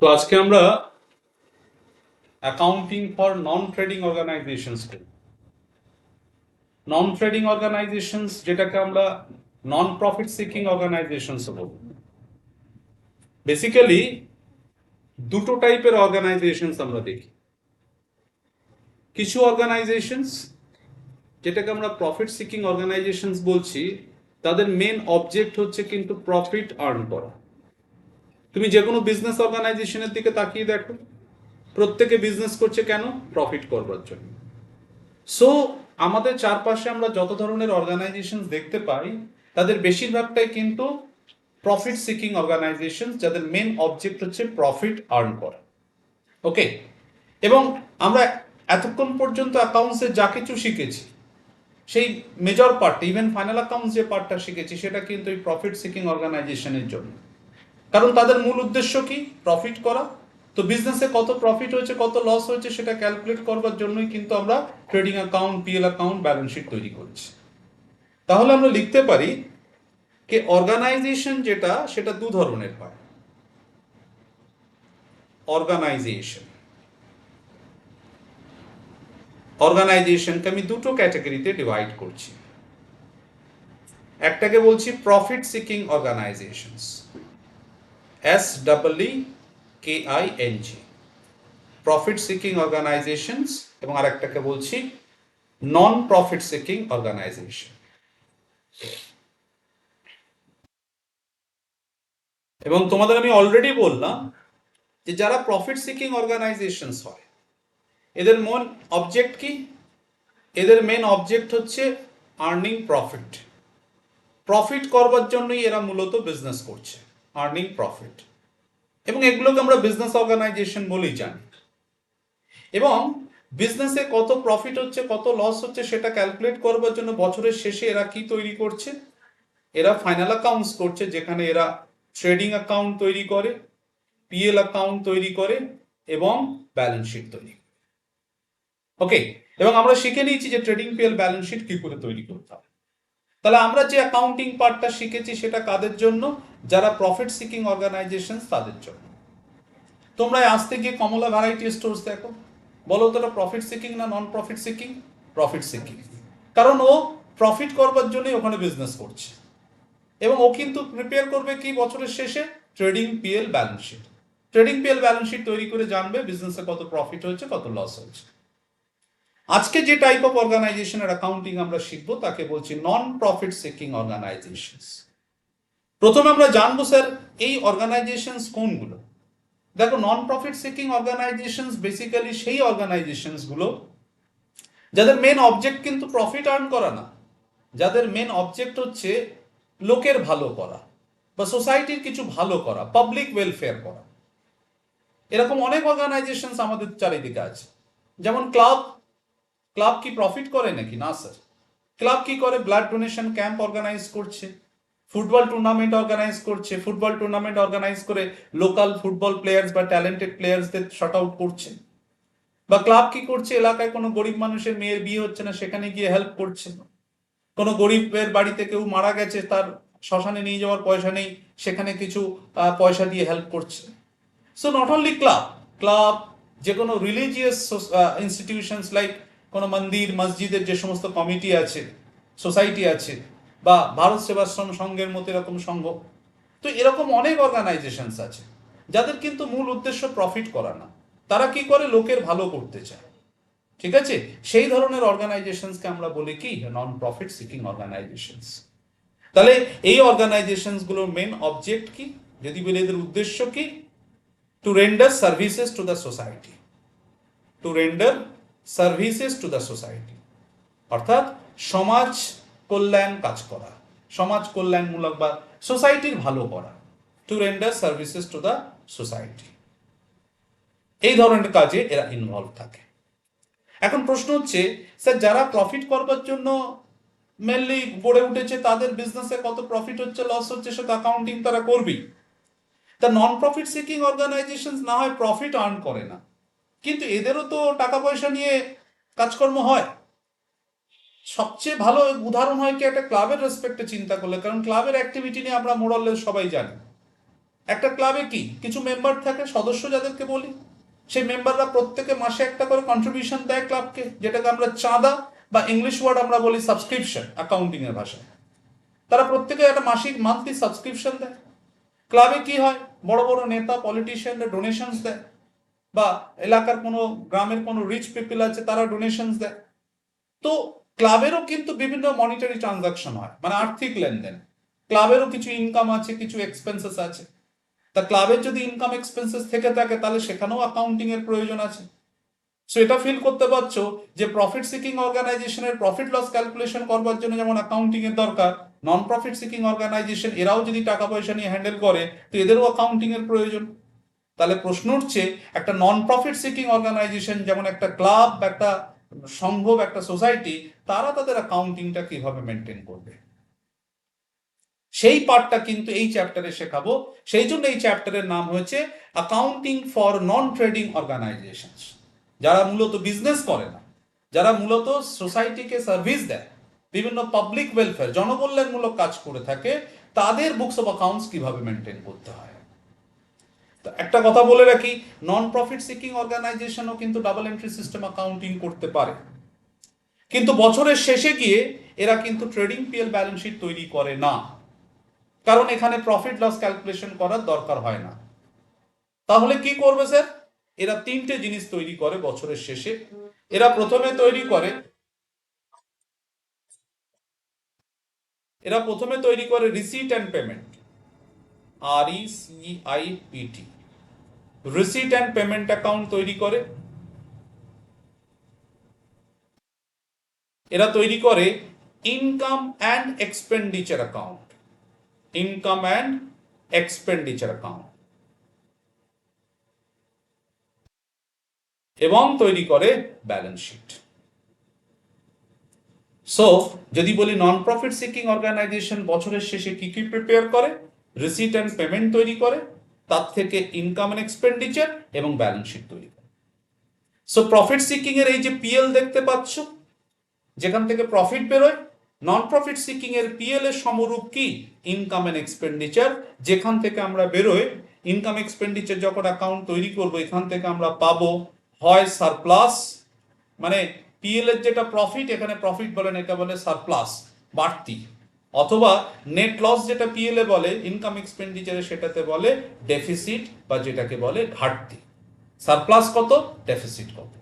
তো আজকে আমরা accounting for non trading organisations করি। নন ট্রেডিং অর্গানাইজেশনস যেটাকে আমরা নন প্রফিট সিকিং অর্গানাইজেশনস বলব। বেসিক্যালি দুটো টাইপের অর্গানাইজেশনস আমরা দেখি। কিছু অর্গানাইজেশনস যেটাকে আমরা প্রফিট সিকিং অর্গানাইজেশনস বলছি, তাদের মেন অবজেক্ট হচ্ছে কিন্তু প্রফিট আর্ন করা। তুমি যে কোনো বিজনেস অর্গানাইজেশনের দিকে তাকিয়ে দেখো, প্রত্যেকে বিজনেস করছে কেন? প্রফিট করবার জন্য। সো আমাদের চারপাশে আমরা যত ধরনের অর্গানাইজেশন দেখতে পাই, তাদের বেশিরভাগটাই কিন্তু প্রফিট সিকিং অর্গানাইজেশন, যাদের মেন অবজেক্ট হচ্ছে প্রফিট আর্ন করা। ওকে, এবং আমরা এতক্ষণ পর্যন্ত অ্যাকাউন্টসে যা কিছু শিখেছি, সেই major part, even final accounts যে পার্টটা শিখেছি, সেটা কিন্তু এই প্রফিট সিকিং অর্গানাইজেশনের জন্য। কারণ তাদের মূল উদ্দেশ্য কি? প্রফিট করা। তো বিজনেসে কত প্রফিট হয়েছে, কত লস হয়েছে, সেটা ক্যালকুলেট করবার জন্যই কিন্তু আমরা trading account, PL account, balance sheet তৈরি করছি। তাহলে আমরা লিখতে পারি যে অর্গানাইজেশন যেটা, সেটা দু ধরনের হয়। অর্গানাইজেশনকে আমি দুটো ক্যাটাগরিতে ডিভাইড করছি। একটাকে বলছি profit seeking organisations, SEEKING, profit seeking organisations, এবং আরেকটাকে বলছি নন প্রফিট সিকিং অর্গানাইজেশন। এবং তোমাদের আমি অলরেডি বললাম যে যারা প্রফিট সিকিং অর্গানাইজেশনস হয়, এদের মেন অবজেক্ট কি? এদের মেন অবজেক্ট হচ্ছে আর্নিং প্রফিট। প্রফিট করবার জন্যই এরা মূলত বিজনেস করছে, আর্নিং প্রফিট। এবং এগুলোকে আমরা বিজনেস অর্গানাইজেশন বলেই জানি। এবং বিজনেসে কত প্রফিট হচ্ছে, কত লস হচ্ছে, সেটা ক্যালকুলেট করবার জন্য বছরের শেষে এরা কি তৈরি করছে? এরা ফাইনাল অ্যাকাউন্টস করছে, যেখানে এরা ট্রেডিং অ্যাকাউন্ট তৈরি করে, পিএল অ্যাকাউন্ট তৈরি করে, এবং ব্যালেন্স শিট তৈরি করে। ওকে, এবং আমরা শিখে নিয়েছি যে ট্রেডিং, পিএল, ব্যালেন্স শিট কি করে তৈরি করতে হবে। তাহলে আমরা যে অ্যাকাউন্টিং পার্টটা শিখেছি, সেটা কাদের জন্য? যারা প্রফিট সিকিং অর্গানাইজেশন, তাদের জন্য। তোমরা আসতে গিয়ে কমলা ভ্যারাইটি স্টোর্স দেখো, বলো তো এটা প্রফিট সিকিং না নন প্রফিট সিকিং? Profit seeking. কারণ ও প্রফিট করবার জন্যই ওখানে বিজনেস করছে, এবং ও কিন্তু প্রিপেয়ার করবে কি বছরের শেষে? Trading, PL, balance sheet. Trading, PL, balance sheet তৈরি করে জানবে বিজনেসে কত প্রফিট হয়েছে, কত লস হয়েছে। আজকে যে টাইপ অফ অর্গানাইজেশনের অ্যাকাউন্টিং আমরা শিখবো, তাকে বলছি নন প্রফিট সিকিং অর্গানাইজেশন। প্রথমে আমরা জানবো স্যার এই অর্গানাইজেশন কোনগুলো। দেখো, non profit seeking organisation basically সেই অর্গানাইজেশন গুলো যাদের মেন অবজেক্ট কিন্তু প্রফিট আর্ন করা না, যাদের মেন অবজেক্ট হচ্ছে লোকের ভালো করা বা সোসাইটির কিছু ভালো করা, পাবলিক ওয়েলফেয়ার করা। এরকম অনেক অর্গানাইজেশন আমাদের চারিদিকে আছে। যেমন ক্লাব। ক্লাব কি প্রফিট করে নাকি? না স্যার। ক্লাব কি করে? ব্লাড ডোনেশন ক্যাম্প অর্গানাইজ করছে, ফুটবল টুর্নামেন্ট অর্গানাইজ করছে, ফুটবল টুর্নামেন্ট অর্গানাইজ করে লোকাল ফুটবল প্লেয়ার্স বা ট্যালেন্টেড প্লেয়ার্সদের শট আউট করছে। বা ক্লাব কি করছে? এলাকায় কোনো গরিব মানুষের মেয়ের বিয়ে হচ্ছে না, সেখানে গিয়ে হেল্প করছে। কোনো গরিবের বাড়িতে কেউ মারা গেছে, তার শ্মশানে নিয়ে যাওয়ার পয়সা নেই, সেখানে কিছু পয়সা দিয়ে হেল্প করছে। So not only club, club, যে কোনো রিলিজিয়াস ইনস্টিটিউশনস লাইক কোনো মন্দির, মসজিদের যে সমস্ত কমিটি আছে, সোসাইটি আছে, বা ভারত সেবাশ্রম সংঘের মতো এরকম সংঘ। তো এরকম অনেক অর্গানাইজেশনস আছে যাদের কিন্তু মূল উদ্দেশ্য প্রফিট করা না, তারা কি করে? লোকের ভালো করতে চায়। ঠিক আছে, সেই ধরনের অর্গানাইজেশনসকে আমরা বলি কি? Non profit seeking organisations. তাহলে এই অর্গানাইজেশনস গুলোর মেন অবজেক্ট কি? যদি বলি এদের উদ্দেশ্য কি? Two render services to the society. Two render services to the society, অর্থাৎ সমাজ কল্যাণ কাজ করা, সমাজ কল্যাণমূলক বা সোসাইটির ভালো করা। Two render services to the society, এই ধরনের কাজে এরা ইনভলভ থাকে। এখন প্রশ্ন হচ্ছে, স্যার যারা প্রফিট করবার জন্য মেনলি গড়ে উঠেছে, তাদের বিজনেসে কত প্রফিট হচ্ছে, লস হচ্ছে, সেটা অ্যাকাউন্টিং তারা করবেই। তা নন প্রফিট সিকিং অর্গানাইজেশন না হয় প্রফিট আর্ন করে না, কিন্তু এদেরও তো টাকা পয়সা নিয়ে কাজকর্ম হয়। সবচেয়ে ভালো উদাহরণ হয় কি একটা ক্লাবের রেসপেক্টে চিন্তা করলে, কারণ ক্লাবের অ্যাক্টিভিটি নিয়ে আমরা মোরাললেস সবাই জানি। একটা ক্লাবে কি কিছু মেম্বার থাকে, সদস্য যাদেরকে বলি, সেই মেম্বাররা প্রত্যেকে মাসে একটা করে কন্ট্রিবিউশন দেয় ক্লাবকে, যেটাকে আমরা চাঁদা বা ইংলিশ ওয়ার্ড আমরা বলি সাবস্ক্রিপশন অ্যাকাউন্টিং এর ভাষায়। তারা প্রত্যেকে একটা মাসিক মান্থলি সাবস্ক্রিপশন দেয়। ক্লাবে কি হয়, বড় বড় নেতা পলিটিশিয়ানরা ডোনেশনস দেয়, বা এলাকার কোনো গ্রামের কোনো রিচ পিপল আছে তারা ডোনেশনস দেয়। তো ক্লাবেরও কিন্তু বিভিন্ন মনিটারি ট্রানজাকশন হয়, মানে আর্থিক লেনদেন। ক্লাবেরও কিছু ইনকাম আছে, কিছু এক্সপেন্সেস আছে। তা ক্লাবের যদি ইনকাম এক্সপেন্সেস থেকে থাকে তাহলে সেখানেও অ্যাকাউন্টিং এর প্রয়োজন আছে। সো এটা ফিল করতে পারছো যে প্রফিট সিকিং অর্গানাইজেশনের প্রফিট লস ক্যালকুলেশন করবার জন্য যেমন অ্যাকাউন্টিং এর দরকার, নন প্রফিট সিকিং অর্গানাইজেশন এরাও যদি টাকা পয়সা নিয়ে হ্যান্ডেল করে তো এদেরও অ্যাকাউন্টিং এর প্রয়োজন। তাহলে প্রশ্ন উঠছে, একটা নন প্রফিট সিকিং অর্গানাইজেশন যেমন একটা ক্লাব, একটা সংঘ, একটা সোসাইটি, তারা তাদের অ্যাকাউন্টিংটা কিভাবে মেনটেন করবে, সেই পার্টটা কিন্তু এই চ্যাপ্টারে শেখাবো। সেই জন্য এই চ্যাপ্টারের নাম হয়েছে accounting for non trading organisations. যারা মূলত বিজনেস করে না, যারা মূলত সোসাইটিকে সার্ভিস দেয়, বিভিন্ন পাবলিক ওয়েলফেয়ার জনকল্যাণমূলক কাজ করে থাকে, তাদের বুকস অফ অ্যাকাউন্টস কিভাবে মেনটেন করতে হয়। একটা কথা বলে রাখি, নন প্রফিট সিকিং অর্গানাইজেশনও কিন্তু ডাবল এন্ট্রি সিস্টেম অ্যাকাউন্টিং করতে পারে, কিন্তু বছরের শেষে গিয়ে এরা কিন্তু ট্রেডিং পিএল ব্যালেন্স শিট তৈরি করে না, কারণ এখানে প্রফিট লস ক্যালকুলেশন করার দরকার হয় না। তাহলে কি করবে স্যার? এরা তিনটে জিনিস তৈরি করে বছরের শেষে। এরা প্রথমে তৈরি করে receipt and payment, RECIPT, receipt and payment account তৈরি করে। এরা তৈরি করে income and expenditure account, income and expenditure account, এবং তৈরি করে ব্যালেন্স শিট। সো যদি বলি নন প্রফিট সিকিং অর্গানাইজেশন বছরের শেষে কি কি প্রিপেয়ার করে, রিসিট অ্যান্ড পেমেন্ট তৈরি করে, তার থেকে ইনকাম অ্যান্ড এক্সপেন্ডিচার এবং ব্যালেন্স শিট তৈরি করে। সো প্রফিট সিকিং এর এই যে পিএল দেখতে পাচ্ছ, যেখান থেকে প্রফিট বেরোয়, নন প্রফিট সিকিং এর পিএল এর সমরূপ কি, ইনকাম অ্যান্ড এক্সপেন্ডিচার। যেখান থেকে আমরা বেরোয় ইনকাম এক্সপেন্ডিচার যখন অ্যাকাউন্ট তৈরি করব, এখান থেকে আমরা পাবো হয় সারপ্লাস, মানে পিএল এর যেটা প্রফিট, এখানে প্রফিট বলেন, এটা বলে সারপ্লাস, বাড়তি, অথবা নেট লস যেটা পিএল এ বলে ইনকাম এক্সপেন্ডিচারে, সেটাতে বলে ডেফিসিট, বা যেটাকে বলে ঘাটতি। সারপ্লাস কত, ডেফিসিট কত।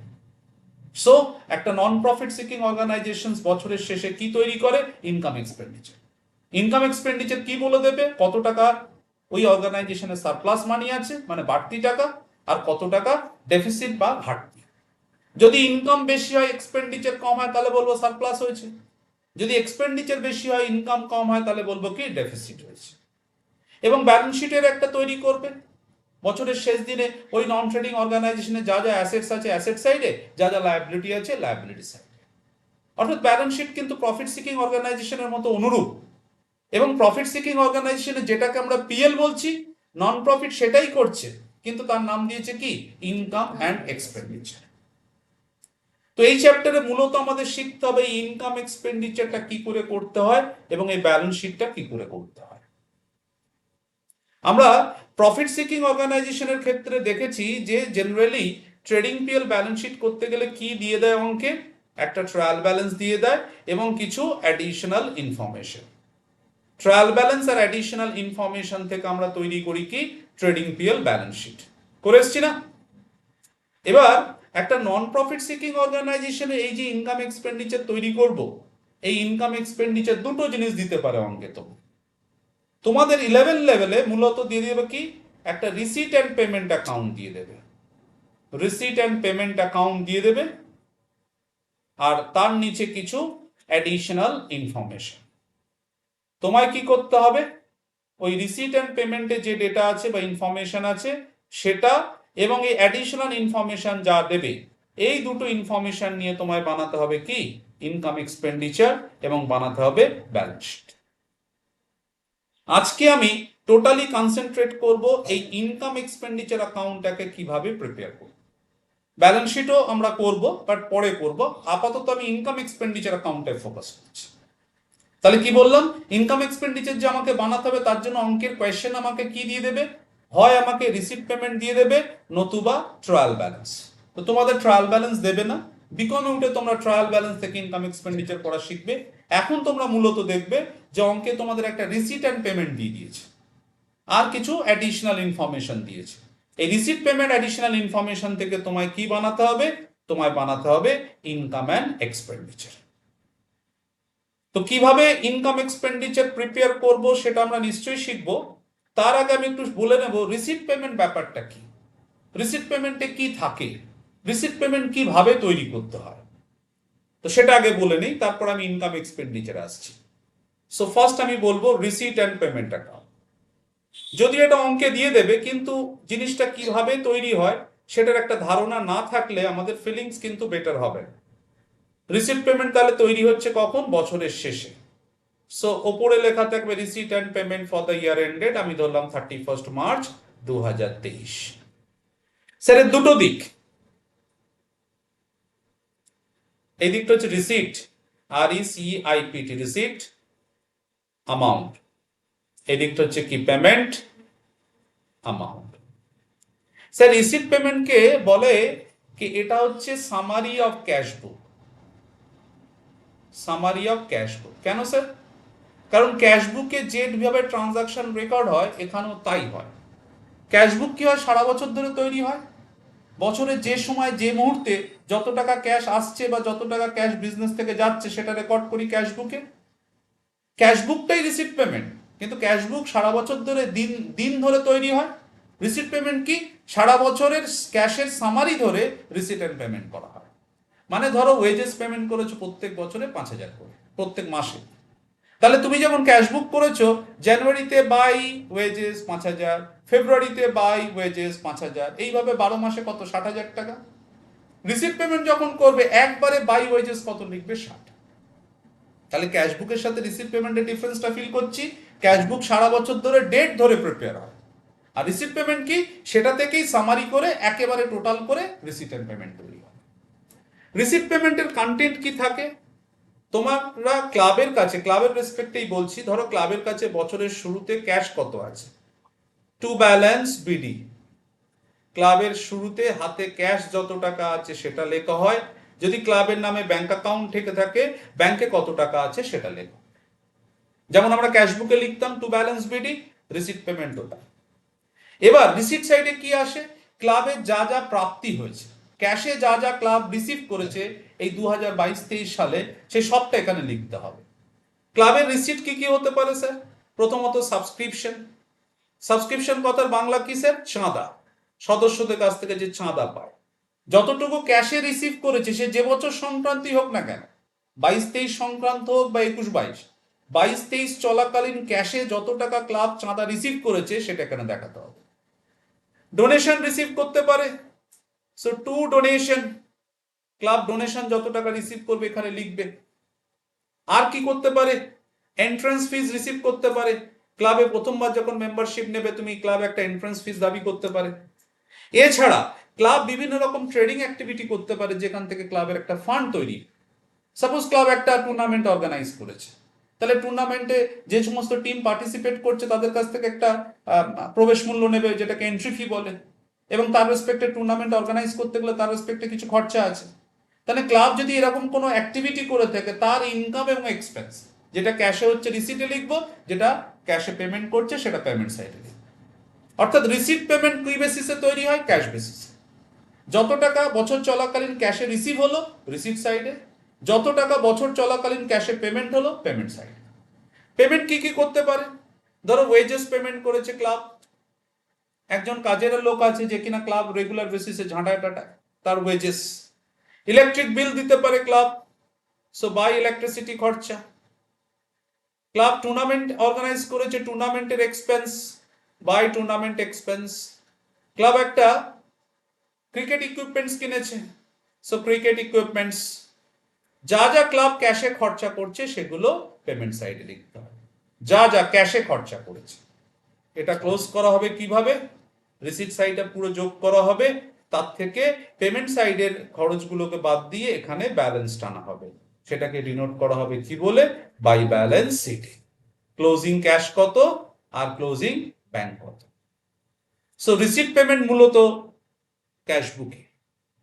সো একটা নন প্রফিট সিকিং অর্গানাইজেশন বছরের শেষে কি তৈরি করে, ইনকাম এক্সপেন্ডিচার। ইনকাম এক্সপেন্ডিচার কি বলে দেবে, কত টাকা ওই অর্গানাইজেশনের সারপ্লাস মানি আছে, মানে বাড়তি টাকা, আর কত টাকা ডেফিসিট বা ঘাটতি। যদি ইনকাম বেশি হয় এক্সপেন্ডিচার কম হয় তাহলে বলবো সারপ্লাস হয়েছে, যদি এক্সপেন্ডিচার বেশি হয় ইনকাম কম হয় তাহলে বলবো কি, ডেফিসিট হয়েছে। এবং ব্যালেন্স শিটের একটা তৈরি করবে বছরের শেষ দিনে, ওই নন ট্রেডিং অর্গানাইজেশনে যা যা অ্যাসেটস আছে অ্যাসেট সাইডে, যা যা লায়াবিলিটি আছে লায়াবিলিটি সাইডে। অর্থাৎ ব্যালেন্স শিট কিন্তু প্রফিট সিকিং অর্গানাইজেশনের মতো অনুরূপ। এবং প্রফিট সিকিং অর্গানাইজেশনে যেটাকে আমরা পিএল বলছি, নন প্রফিট সেটাই করছে, কিন্তু তার নাম দিয়েছে কি, ইনকাম অ্যান্ড এক্সপেন্ডিচার। তো এই চ্যাপ্টারে মূলত আমাদের শিখতে হবে ইনকাম এক্সপেন্ডিচারটা কি করে করতে হয় এবং এই ব্যালেন্স শিটটা কি করে করতে হয়। আমরা প্রফিট সিকিং অর্গানাইজেশনের ক্ষেত্রে দেখেছি যে generally trading PL balance sheet করতে গেলে কি দিয়ে দেয় অঙ্কে, একটা ট্রায়াল ব্যালেন্স দিয়ে দেয় এবং কিছু অ্যাডিশনাল ইনফরমেশন। ট্রায়াল ব্যালেন্স আর অ্যাডিশনাল ইনফরমেশন থেকে আমরা তৈরি করি কি, ট্রেডিং পিএল ব্যালেন্স শিট করে এসছি না। এবার একটা নন প্রফিট সিকিং অর্গানাইজেশনে এই যে ইনকাম এক্সপেন্ডিচার তৈরি করব, এই ইনকাম এক্সপেন্ডিচার দুটো জিনিস দিতে পারে অঙ্কে। তো তোমাদের 11 লেভেলে মূলত দিয়ে দেবে কি, একটা রিসিট অ্যান্ড পেমেন্ট অ্যাকাউন্ট দিয়ে দেবে, রিসিট অ্যান্ড পেমেন্ট অ্যাকাউন্ট দিয়ে দেবে, আর তার নিচে কিছু অ্যাডিশনাল ইনফরমেশন। তোমায় কি করতে হবে, ওই রিসিট অ্যান্ড পেমেন্টে যে ডেটা আছে বা ইনফরমেশন আছে সেটা, এবং এই অ্যাডিশনাল ইনফরমেশন যা দেবে, এই দুটো ইনফরমেশন নিয়ে তোমায় বানাতে হবে কি, ইনকাম এক্সপেন্ডিচার, এবং বানাতে হবে ব্যালেন্স শিট। আজকে আমি টোটালি কনসেন্ট্রেট করব এই ইনকাম এক্সপেন্ডিচার অ্যাকাউন্টটাকে কিভাবে প্রিপেয়ার করব। ব্যালেন্স শিটও আমরা করব, বাট পরে করব। আপাতত আমি ইনকাম এক্সপেন্ডিচার অ্যাকাউন্টে ফোকাস করছি। তাহলে কি বললাম, ইনকাম এক্সপেন্ডিচার যে আমাকে বানাতে হবে, তার জন্য অঙ্কের কোয়েশ্চেন আমাকে কি দিয়ে দেবে, হয় আমাকে রিসিট পেমেন্ট দিয়ে দেবে, নতুবা ট্রায়াল ব্যালেন্স। তো তোমাদের ট্রায়াল ব্যালেন্স দেবে না, বিকমে উঠে তোমরা ট্রায়াল ব্যালেন্স থেকে ইনকাম এক্সপেন্ডিচার করা শিখবে। এখন তোমরা মূলত দেখবে যে অঙ্কে তোমাদের একটা রিসিট অ্যান্ড পেমেন্ট দিয়ে দিয়েছে, আর কিছু অ্যাডিশনাল ইনফরমেশন দিয়েছে। এই রিসিট পেমেন্ট অ্যাডিশনাল ইনফরমেশন থেকে তোমায় কি বানাতে হবে? তোমায় বানাতে হবে ইনকাম অ্যান্ড এক্সপেন্ডিচার। তো কিভাবে ইনকাম এক্সপেন্ডিচার প্রিপেয়ার করব সেটা আমরা নিশ্চয়ই শিখব। তার আগে আমি একটু বলে নেব রিসিট পেমেন্ট ব্যাপারটা কি, রিসিট পেমেন্টে কি থাকে, রিসিট পেমেন্ট কিভাবে তৈরি করতে হয়। তো সেটা আগে বলে নেই, তারপর আমি ইনকাম এক্সপেন্ডিচার আসছি। সো ফার্স্ট আমি বলবো রিসিট অ্যান্ড পেমেন্ট অ্যাকাউন্ট। যদি এটা অঙ্কে দিয়ে দেবে, কিন্তু জিনিসটা কিভাবে তৈরি হয় সেটার একটা ধারণা না থাকলে আমাদের ফিলিংস কিন্তু বেটার হবে। রিসিট পেমেন্ট তাহলে তৈরি হচ্ছে কখন? বছরের শেষে। সো ওপরে লেখা থাকবে receipt and payment for the year ended, আমি ধরলাম 31 মার্চ 2023। স্যার এর দুটো দিক, এই দিকটা হচ্ছে রিসিট, RECIPT, রিসিট অ্যামাউন্ট। এই দিকটা হচ্ছে কি? Payment amount. স্যার রিসিট পেমেন্টকে বলে কি এটা হচ্ছে summary of cash book. Summary of cash বুক কেন স্যার? কারণ ক্যাশবুকে যেভাবে ট্রানজাকশন রেকর্ড হয় এখানেও তাই হয়। ক্যাশবুক কি হয়? সারা বছর ধরে তৈরি হয়। বছরের যে সময় যে মুহূর্তে যত টাকা ক্যাশ আসছে বা যত টাকা ক্যাশ বিজনেস থেকে যাচ্ছে সেটা রেকর্ড করি ক্যাশবুকে। ক্যাশবুকটাই রিসিট পেমেন্ট, কিন্তু ক্যাশবুক সারা বছর ধরে দিন দিন ধরে তৈরি হয়। রিসিট পেমেন্ট কি? সারা বছরের ক্যাশের সামারি ধরে রিসিট এন্ড পেমেন্ট করা হয়। মানে ধরো ওয়েজেস পেমেন্ট করেছো প্রত্যেক বছরে 5,000 করে, প্রত্যেক মাসে। তাহলে তুমি যেমন ক্যাশবুক করেছো, জানুয়ারিতে বাই ওয়েজেস 5,000, ফেব্রুয়ারিতে বাই ওয়েজেস 5,000, এইভাবে 12 মাসে কত? 60,000 টাকা। রিসিট পেমেন্ট যখন করবে একবারে বাই ওয়েজেস কত লিখবে? 60। তাহলে ক্যাশবুকের সাথে রিসিট পেমেন্টের ডিফারেন্সটা ফিল করছি। ক্যাশবুক সারা বছর ধরে ডেট ধরে প্রিপেয়ার হয়, আর রিসিট পেমেন্ট কি? সেটা থেকেই সামারি করে একেবারে টোটাল করে রিসিট এন্ড পেমেন্ট তৈরি হয়। রিসিট পেমেন্টের কন্টেন্ট কি থাকে? তোমরা ক্লাবের কাছে, ক্লাবের রেসপেক্টেই বলছি, ধরো ক্লাবের কাছে বছরের শুরুতে ক্যাশ কত আছে, টু ব্যালেন্স বিডি। ক্লাবের শুরুতে হাতে ক্যাশ যত টাকা আছে সেটা লেখা হয়। যদি ক্লাবের নামে ব্যাংক অ্যাকাউন্ট থেকে থাকে, ব্যাংকে কত টাকা আছে সেটা লেখা। যেমন আমরা ক্যাশবুকে লিখতাম to balance BD, receipt payment ওটা। এবার রিসিট সাইডে কি আসে? ক্লাবের যা যা প্রাপ্তি হয়েছে, ক্যাশে যা যা ক্লাব রিসিভ করেছে এই 2022-23 সালে, সেই সবটা এখানে লিখতে হবে। ক্লাবের রিসিট কি কি হতে পারে স্যার? প্রথমত সাবস্ক্রিপশন। সাবস্ক্রিপশন কথার বাংলা কি স্যার? চাঁদা। সদস্যদের কাছ থেকে যে চাঁদা পায়, যতটুকু ক্যাশে রিসিভ করেছে, সে যে বছর সংক্রান্তি হোক না কেন, 22-23 সংক্রান্ত হোক বা 21-22, 22-23 চলাকালীন ক্যাশে যত টাকা ক্লাব চাঁদা রিসিভ করেছে সেটা এখানে দেখাতে হবে। ডোনেশন রিসিভ করতে পারে, so to donation, club donation যত টাকা রিসিভ করবে এখানে লিখবে। আর কি করতে পারে? এন্ট্রান্স ফিজ রিসিভ করতে পারে। ক্লাবে প্রথমবার যখন মেম্বারশিপ নেবে তুমি, ক্লাব একটা এন্ট্রান্স ফিজ দাবি করতে পারে। এছাড়া ক্লাব বিভিন্ন রকম ট্রেডিং অ্যাক্টিভিটি করতে পারে, যেখান থেকে ক্লাবের একটা ফান্ড তৈরি। সাপোজ ক্লাব একটা টুর্নামেন্ট অর্গানাইজ করেছে, তাহলে টুর্নামেন্টে যে সমস্ত টিম পার্টিসিপেট করছে তাদের কাছ থেকে একটা প্রবেশ মূল্য নেবে, যেটাকে এন্ট্রি ফি বলে, এবং তার রেসপেক্টে টুর্নামেন্ট অর্গানাইজ করতে গেলে তার রেসপেক্টে কিছু খরচা আছে। তাহলে ক্লাব যদি এরকম কোনো অ্যাক্টিভিটি করে থাকে, তার ইনকাম এবং এক্সপেন্স, যেটা ক্যাশে হচ্ছে রিসিটে লিখবো, যেটা ক্যাশে পেমেন্ট করছে সেটা পেমেন্ট সাইডে লিখবো। অর্থাৎ রিসিট পেমেন্ট কি বেসিসে তৈরি হয়? ক্যাশ বেসিসে। যত টাকা বছর চলাকালীন ক্যাশে রিসিভ হলো রিসিট সাইডে, যত টাকা বছর চলাকালীন ক্যাশে পেমেন্ট হলো পেমেন্ট সাইডে। পেমেন্ট কি কি করতে পারে? ধরো ওয়েজেস পেমেন্ট করেছে ক্লাব, একজন কাজের লোক আছে যে কিনা ক্লাব রেগুলার বেসিসে ঝাঁটায় টাটায়, তার ওয়েজেস। ইলেকট্রিক বিল দিতে পারে ক্লাব, সো বাই ইলেকট্রিসিটি খরচা। ক্লাব টুর্নামেন্ট অর্গানাইজ করেছে, টুর্নামেন্টের expense, by tournament expense. Club একটা ক্রিকেট ইকুইপমেন্টস কিনেছে, সো ক্রিকেট ইকুইপমেন্টস। যা যা ক্লাব ক্যাশে খরচা করছে সেগুলো পেমেন্ট সাইডে লিখতে হবে, যা যা ক্যাশে খরচা করেছে। এটা ক্লোজ করা হবে কিভাবে? রিসিট সাইডে পুরো যোগ করা হবে, তার থেকে পেমেন্ট সাইডের খরচগুলোকে বাদ দিয়ে এখানে ব্যালেন্স টানা হবে, সেটাকে ডিনোট করা হবে কি বলে? By balance sheet. Closing cash কত আর ক্লোজিং ব্যাংক কত। সো রিসিট পেমেন্ট মূলত ক্যাশবুকে,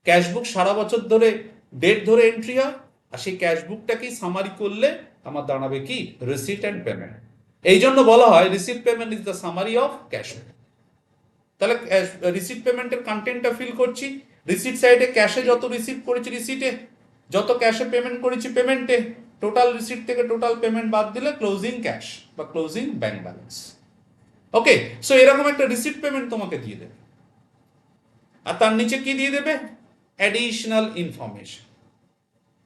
ক্যাশবুক সারা বছর ধরে ডেট ধরে এন্ট্রি হয়, আর সেই ক্যাশবুকটাকেই সামারি করলে আমার দাঁড়াবে কি রিসিট অ্যান্ড পেমেন্ট। এই জন্য বলা হয় receipt payment is the summary of cashbook. তাহলে রিসিট পেমেন্টের কন্টেন্টটা ফিল করছি, রিসিট সাইডে ক্যাশে যত রিসিট করেছি রিসিটে, যত ক্যাশে পেমেন্ট করেছি পেমেন্টে, টোটাল রিসিট থেকে টোটাল পেমেন্ট বাদ দিলে ক্লোজিং ক্যাশ বা ক্লোজিং ব্যাংক ব্যালেন্স। ওকে, সো এরকম একটা রিসিট পেমেন্ট তোমাকে দিয়ে দেবে, আর তার নিচে কি দিয়ে দেবে অ্যাডিশনাল ইনফরমেশন।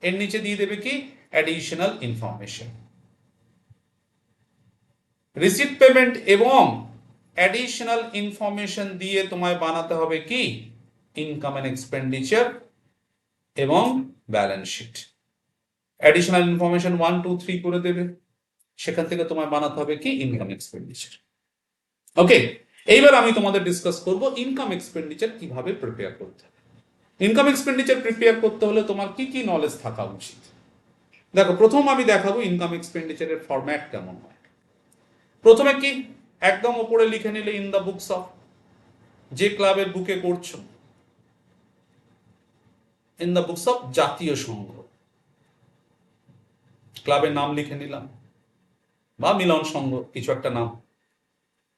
এর নিচে দিয়ে দেবে কি অ্যাডিশনাল ইনফরমেশন। রিসিট পেমেন্ট এবং অ্যাডিশনাল ইনফরমেশন দিয়ে তোমায় বানাতে হবে কি ইনকাম এন্ড এক্সপেন্ডিচার এবং ব্যালেন্স শিট। অ্যাডিশনাল ইনফরমেশন 1 2 3 করে দেবে, সেখান থেকে তোমায় বানাতে হবে কি ইনকাম এক্সপেন্ডিচার। ওকে, এইবার আমি তোমাদের ডিসকাস করব ইনকাম এক্সপেন্ডিচার কিভাবে প্রিপেয়ার করতে হবে। ইনকাম এক্সপেন্ডিচার প্রিপেয়ার করতে হলে তোমার কি কি নলেজ থাকা উচিত। দেখো, প্রথম আমি দেখাবো ইনকাম এক্সপেন্ডিচারের ফরম্যাট কেমন হয়। প্রথমে কি একদম উপরে লিখে নিলে ইন দ্য বুকস অফ, যে ক্লাবের বুকে করছো, ইন দ্য বুকস অফ জাতীয় সংঘ, ক্লাবের নাম লিখে নিলাম বা মিলন সংঘ কিছু একটা নাম।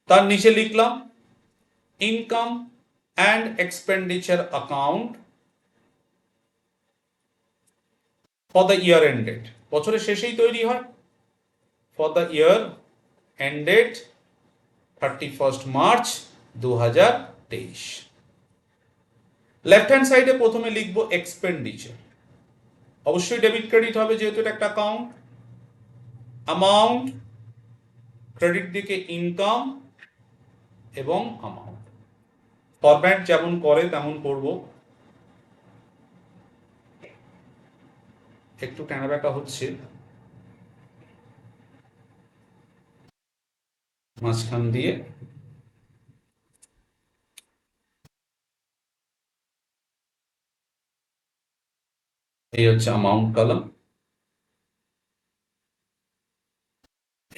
তার নিচে লিখলাম income and expenditure account for the year ended, বছরের শেষেই তৈরি হয়, for the year ended 31 March 2023। Left hand সাইডে প্রথমে লিখবো এক্সপেন্ডিচার, অবশ্যই ডেবিট ক্রেডিট হবে যেহেতু এটা একটা অ্যাকাউন্ট। অ্যামাউন্ট, ক্রেডিট দিকে ইনকাম এবং অ্যামাউন্ট, ফরম্যাট যেমন করে তেমন করব। একটু টানাবাঁকা হচ্ছে, মাঝখান দিয়ে এই হচ্ছে অ্যামাউন্ট কলাম,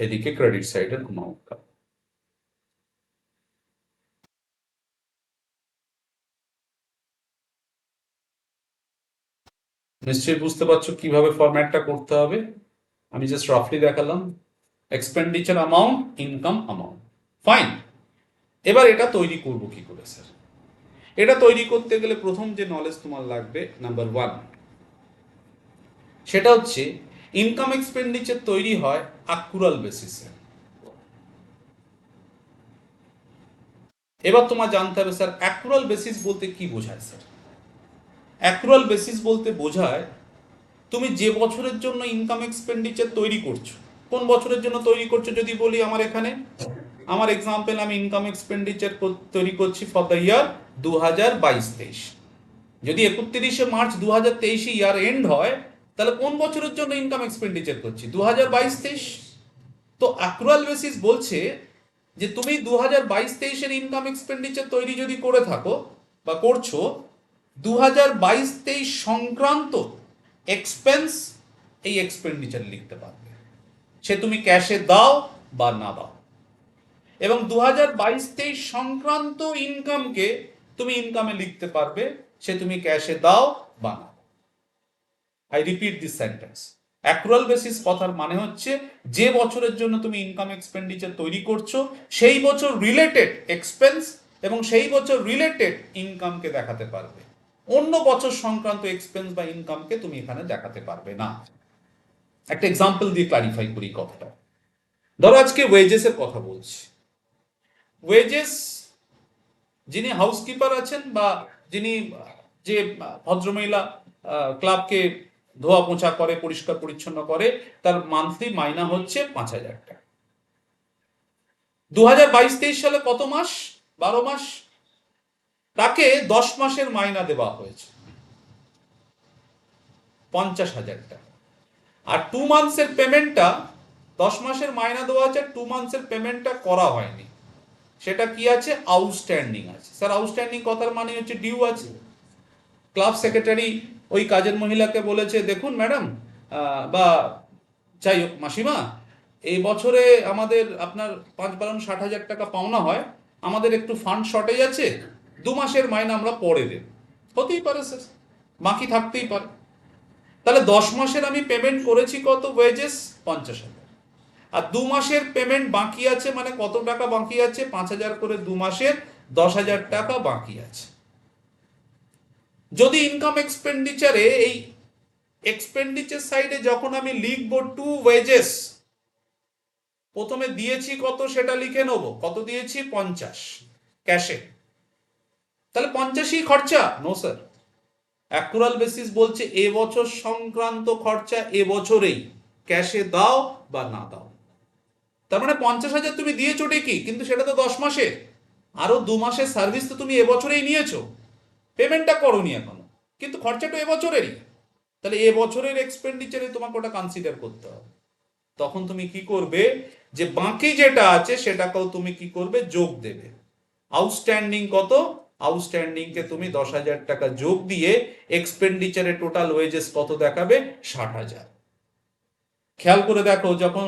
এদিকে ক্রেডিট সাইডের অ্যামাউন্ট কলাম। নিশ্চয়ই বুঝতে পারছো কিভাবে ফরম্যাটটা করতে হবে, আমি জাস্ট রাফলি দেখালাম expenditure amount, income amount. Fine, এবার এটা তৈরি করব কি করে স্যার। এটা তৈরি করতে গেলে প্রথম যে নলেজ তোমার লাগবে নাম্বার 1, সেটা হচ্ছে ইনকাম এক্সপেন্ডিচার তৈরি হয় অ্যাকুরাল বেসিসে। এবার তোমার জানতে হবে স্যার অ্যাকুরাল বেসিস বলতে কি বোঝায় স্যার। অ্যাকুরাল বেসিস বলতে বোঝায় তুমি যে বছরের জন্য ইনকাম এক্সপেন্ডিচার তৈরি করছো, কোন বছরের জন্য তৈরি করছো যদি বলি, আমার এখানে আমার এক্সাম্পল আমি ইনকাম এক্সপেন্ডিচার তৈরি করছি ফর দ্য ইয়ার 2022-23। যদি 31শে মার্চ 2023 ইয়ার এন্ড হয়, তাহলে কোন বছরের জন্য ইনকাম এক্সপেন্ডিচার করছি 2022-23। তো অ্যাকুরাল বেসিস বলছে যে তুমি 2022-23 ইনকাম এক্সপেন্ডিচার তৈরি যদি করে থাকো বা করছো, 2022-23 সংক্রান্ত এক্সপেন্স এই এক্সপেন্ডিচার লিখতে পারবে, সে তুমি ক্যাশে দাও বা না দাও। এবং 2022-23 সংক্রান্ত ইনকামকে তুমি ইনকামে লিখতে পারবে, সে তুমি ক্যাশে দাও বা না। I repeat this sentence, accrual basis কথার মানে হচ্ছে যে বছরের জন্য তুমি ইনকাম এক্সপেন্ডিচার তৈরি করছো সেই বছর রিলেটেড এক্সপেন্স এবং সেই বছর রিলেটেড ইনকামকে দেখাতে পারবে, অন্য বছর সংক্রান্ত এক্সপেন্স বা ইনকামকে তুমি এখানে দেখাতে পারবে না। একটা এক্সাম্পল দিয়ে ক্লারিফাই করি কথাটা। ধরো আজকে ওয়েজেসের কথা বলছি। ওয়েজেস, যিনি হাউসকিপার আছেন বা যিনি যে ভদ্রমহিলা ক্লাবকে ধোয়া পোছা করে, পরিষ্কার পরিচ্ছন্ন করে, তার মান্থলি মাইনা হচ্ছে 5,000 টাকা। 2022-23 সালে কত মাস? 12 মাস। তাকে 10 মাসের মাইনা দেওয়া হয়েছে 50,000 টাকা। আর 2 মান্থসের পেমেন্টটা, 10 মাসের মাইনা দেওয়া আছে, 2 মান্থসের পেমেন্টটা করা হয়নি, সেটা কি আছে? আউটস্ট্যান্ডিং আছে। স্যার আউটস্ট্যান্ডিং কথার মানে হচ্ছে ডিউ আছে। ক্লাব সেক্রেটারি ওই কাজের মহিলাকে বলেছে, দেখুন ম্যাডাম বা যাই হোক মাসিমা, এই বছরে আমাদের আপনার 5 বারণ 60,000 টাকা পাওনা হয়, আমাদের একটু ফান্ড শর্টেজ আছে, 2 মাসের মাইনে আমরা পরে দেব, হতেই পারে স্যার, বাকি থাকতেই পারে। তাহলে 10 মাসের আমি পেমেন্ট করেছি কত ওয়েজেস, 50,000, আর 2 মাসের পেমেন্ট বাকি আছে, মানে কত টাকা বাকি আছে, 5,000 করে 2 মাসের, 10,000 টাকা বাকি আছে। যদি ইনকাম এক্সপেন্ডিচারে এই এক্সপেন্ডিচার সাইডে যখন আমি লিখবো টু ওয়েজেস, প্রথমে দিয়েছি কত সেটা লিখে নেব, কত দিয়েছি 50 ক্যাশে, তাহলে 50ই খরচা, নো স্যার, অ্যাকুরাল বেসিস বলছে এবছর সংক্রান্ত খরচা এবছরেই, ক্যাশে দাও বা না দাও। তার মানে 50,000 তুমি দিয়েছো ঠিকই, কিন্তু সেটা তো 10 মাসে, আরো 2 মাসের সার্ভিস তো তুমি এবছরেই নিয়েছো, পেমেন্টটা করোনি এখনো, কিন্তু খরচাটা এবছরেরই। তাহলে এবছরের এক্সপেন্ডিচারে তোমাকে ওটা কনসিডার করতে হবে। তখন তুমি কি করবে, যে বাকি যেটা আছে সেটাকেও তুমি কি করবে, যোগ দেবে। আউটস্ট্যান্ডিং কত, আউটস্ট্যান্ডিং কে তুমি 10,000 টাকা যোগ দিয়ে এক্সপেন্ডিচারে টোটাল ওয়েজেস কত দেখাবে, 60,000। খেয়াল করে দেখো, যখন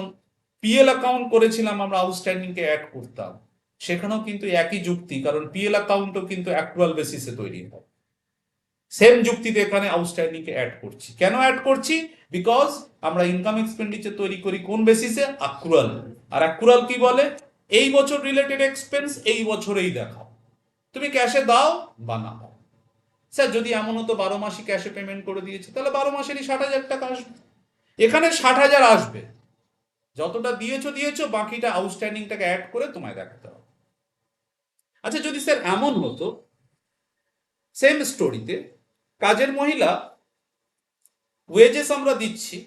পিএল অ্যাকাউন্ট করেছিলাম আমরা আউটস্ট্যান্ডিং কে অ্যাড করতাম, সেখানেও কিন্তু একই যুক্তি, কারণ পিএল অ্যাকাউন্টও কিন্তু অ্যাকচুয়াল বেসিসে তৈরি হয়, সেম যুক্তিতে এখানে আউটস্ট্যান্ডিং কে অ্যাড করছি। কেন অ্যাড করছি, বিকজ আমরা ইনকাম এক্সপেন্ডিচার তৈরি করি কোন বেসিসে, অ্যাকচুয়াল। আর অ্যাকচুয়াল কি বলে, এই বছর রিলেটেড এক্সপেন্স এই বছরেই দেখাও, তুমি ক্যাশে দাও বা না দাও। স্যার যদি এমন হতো 12 মাসই ক্যাশে পেমেন্ট করে দিয়েছে, তাহলে 12 মাসেরই 60,000 টাকা আসবে। এখানে 60,000 আসবে, যতটা দিয়েছো দিয়েছো, বাকিটা আউটস্ট্যান্ডিংটাকে অ্যাড করে তোমায় দেখাতে হবে। আচ্ছা যদি স্যার এমন হতো, সেম স্টোরিতে কাজের মহিলা ওয়েজেস আমরা দিচ্ছি,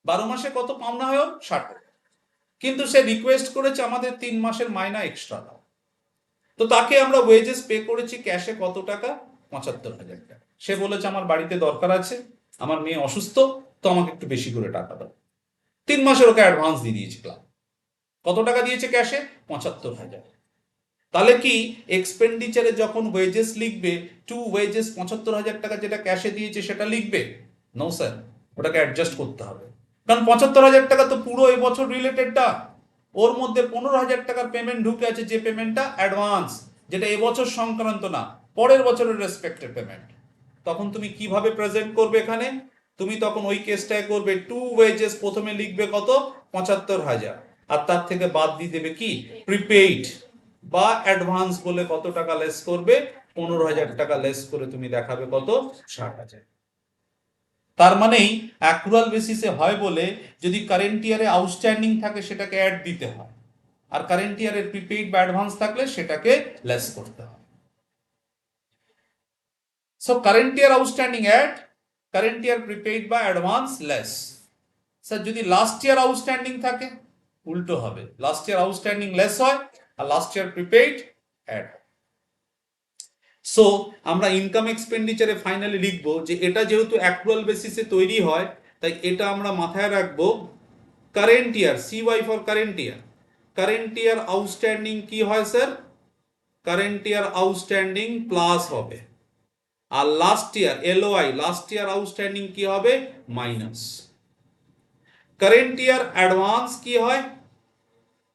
12 মাসে কত পাওনা হয়, 60,000, কিন্তু সে রিকোয়েস্ট করেছে আমাদের 3 মাসের মাইনা এক্সট্রা দাও, তো তাকে আমরা ওয়েজেস পে করেছি ক্যাশে কত টাকা, 75,000 টাকা। সে বলেছে আমার বাড়িতে দরকার আছে, আমার মেয়ে অসুস্থ, তো আমাকে একটু বেশি করে টাকা দাও। 3 মাসের ওকে অ্যাডভান্স দিয়ে দিয়েছি ক্লাব, কত টাকা দিয়েছে ক্যাশে, 75,000। তাহলে কি এক্সপেন্ডিচারে যখন ওয়েজেস লিখবে, টু ওয়েজেস 75,000 টাকা যেটা ক্যাশে দিয়েছে সেটা লিখবে, নো স্যার, ওটাকে অ্যাডজাস্ট করতে হবে, কারণ 75,000 টাকা তো পুরো এবছর রিলেটেডটা, ওর মধ্যে 15,000 টাকার পেমেন্ট ঢুকে আছে, যে পেমেন্টটা অ্যাডভান্স, যেটা এবছর সংক্রান্ত না, পরের বছরের রেসপেক্টেড পেমেন্ট। তখন তুমি কিভাবে প্রেজেন্ট করবে এখানে, তুমি তখন ওই কেসটায় করবে টু ওয়েজেস, প্রথমে লিখবে কত, 75,000, আর তার থেকে বাদ দিয়ে দেবে কি, প্রিপেইড বা অ্যাডভান্স বলে কত টাকা লেস করবে, 15,000 টাকা লেস করে তুমি দেখাবে কত, 60,000। তার মানেই অ্যাকুরাল বেসিসে হয় বলে, যদি কারেন্ট ইয়ারে আউটস্ট্যান্ডিং থাকে সেটাকে অ্যাড দিতে হয়, আর কারেন্ট ইয়ারের প্রিপেইড বা অ্যাডভান্স থাকলে সেটাকে লেস করতে হয়। So current year outstanding add, current year prepaid বা অ্যাডভান্স লেস। স্যার যদি লাস্ট ইয়ার আউটস্ট্যান্ডিং থাকে, উল্টো হবে, লাস্ট ইয়ার আউটস্ট্যান্ডিং লেস হয় আর last year prepaid add. So আমরা ইনকাম এক্সপেন্ডিচারে ফাইনালি লিখবো যে এটা যেহেতু অ্যাকচুয়াল বেসিসে তৈরি হয়, তাই এটা আমরা মাথায় রাখবো, current year, CY for current year, current year outstanding কি হয় sir, current year outstanding plus হবে, আর last year LOI, last year outstanding কি হবে, মাইনাস। কারেন্ট ইয়ার অ্যাডভান্স কি হয়,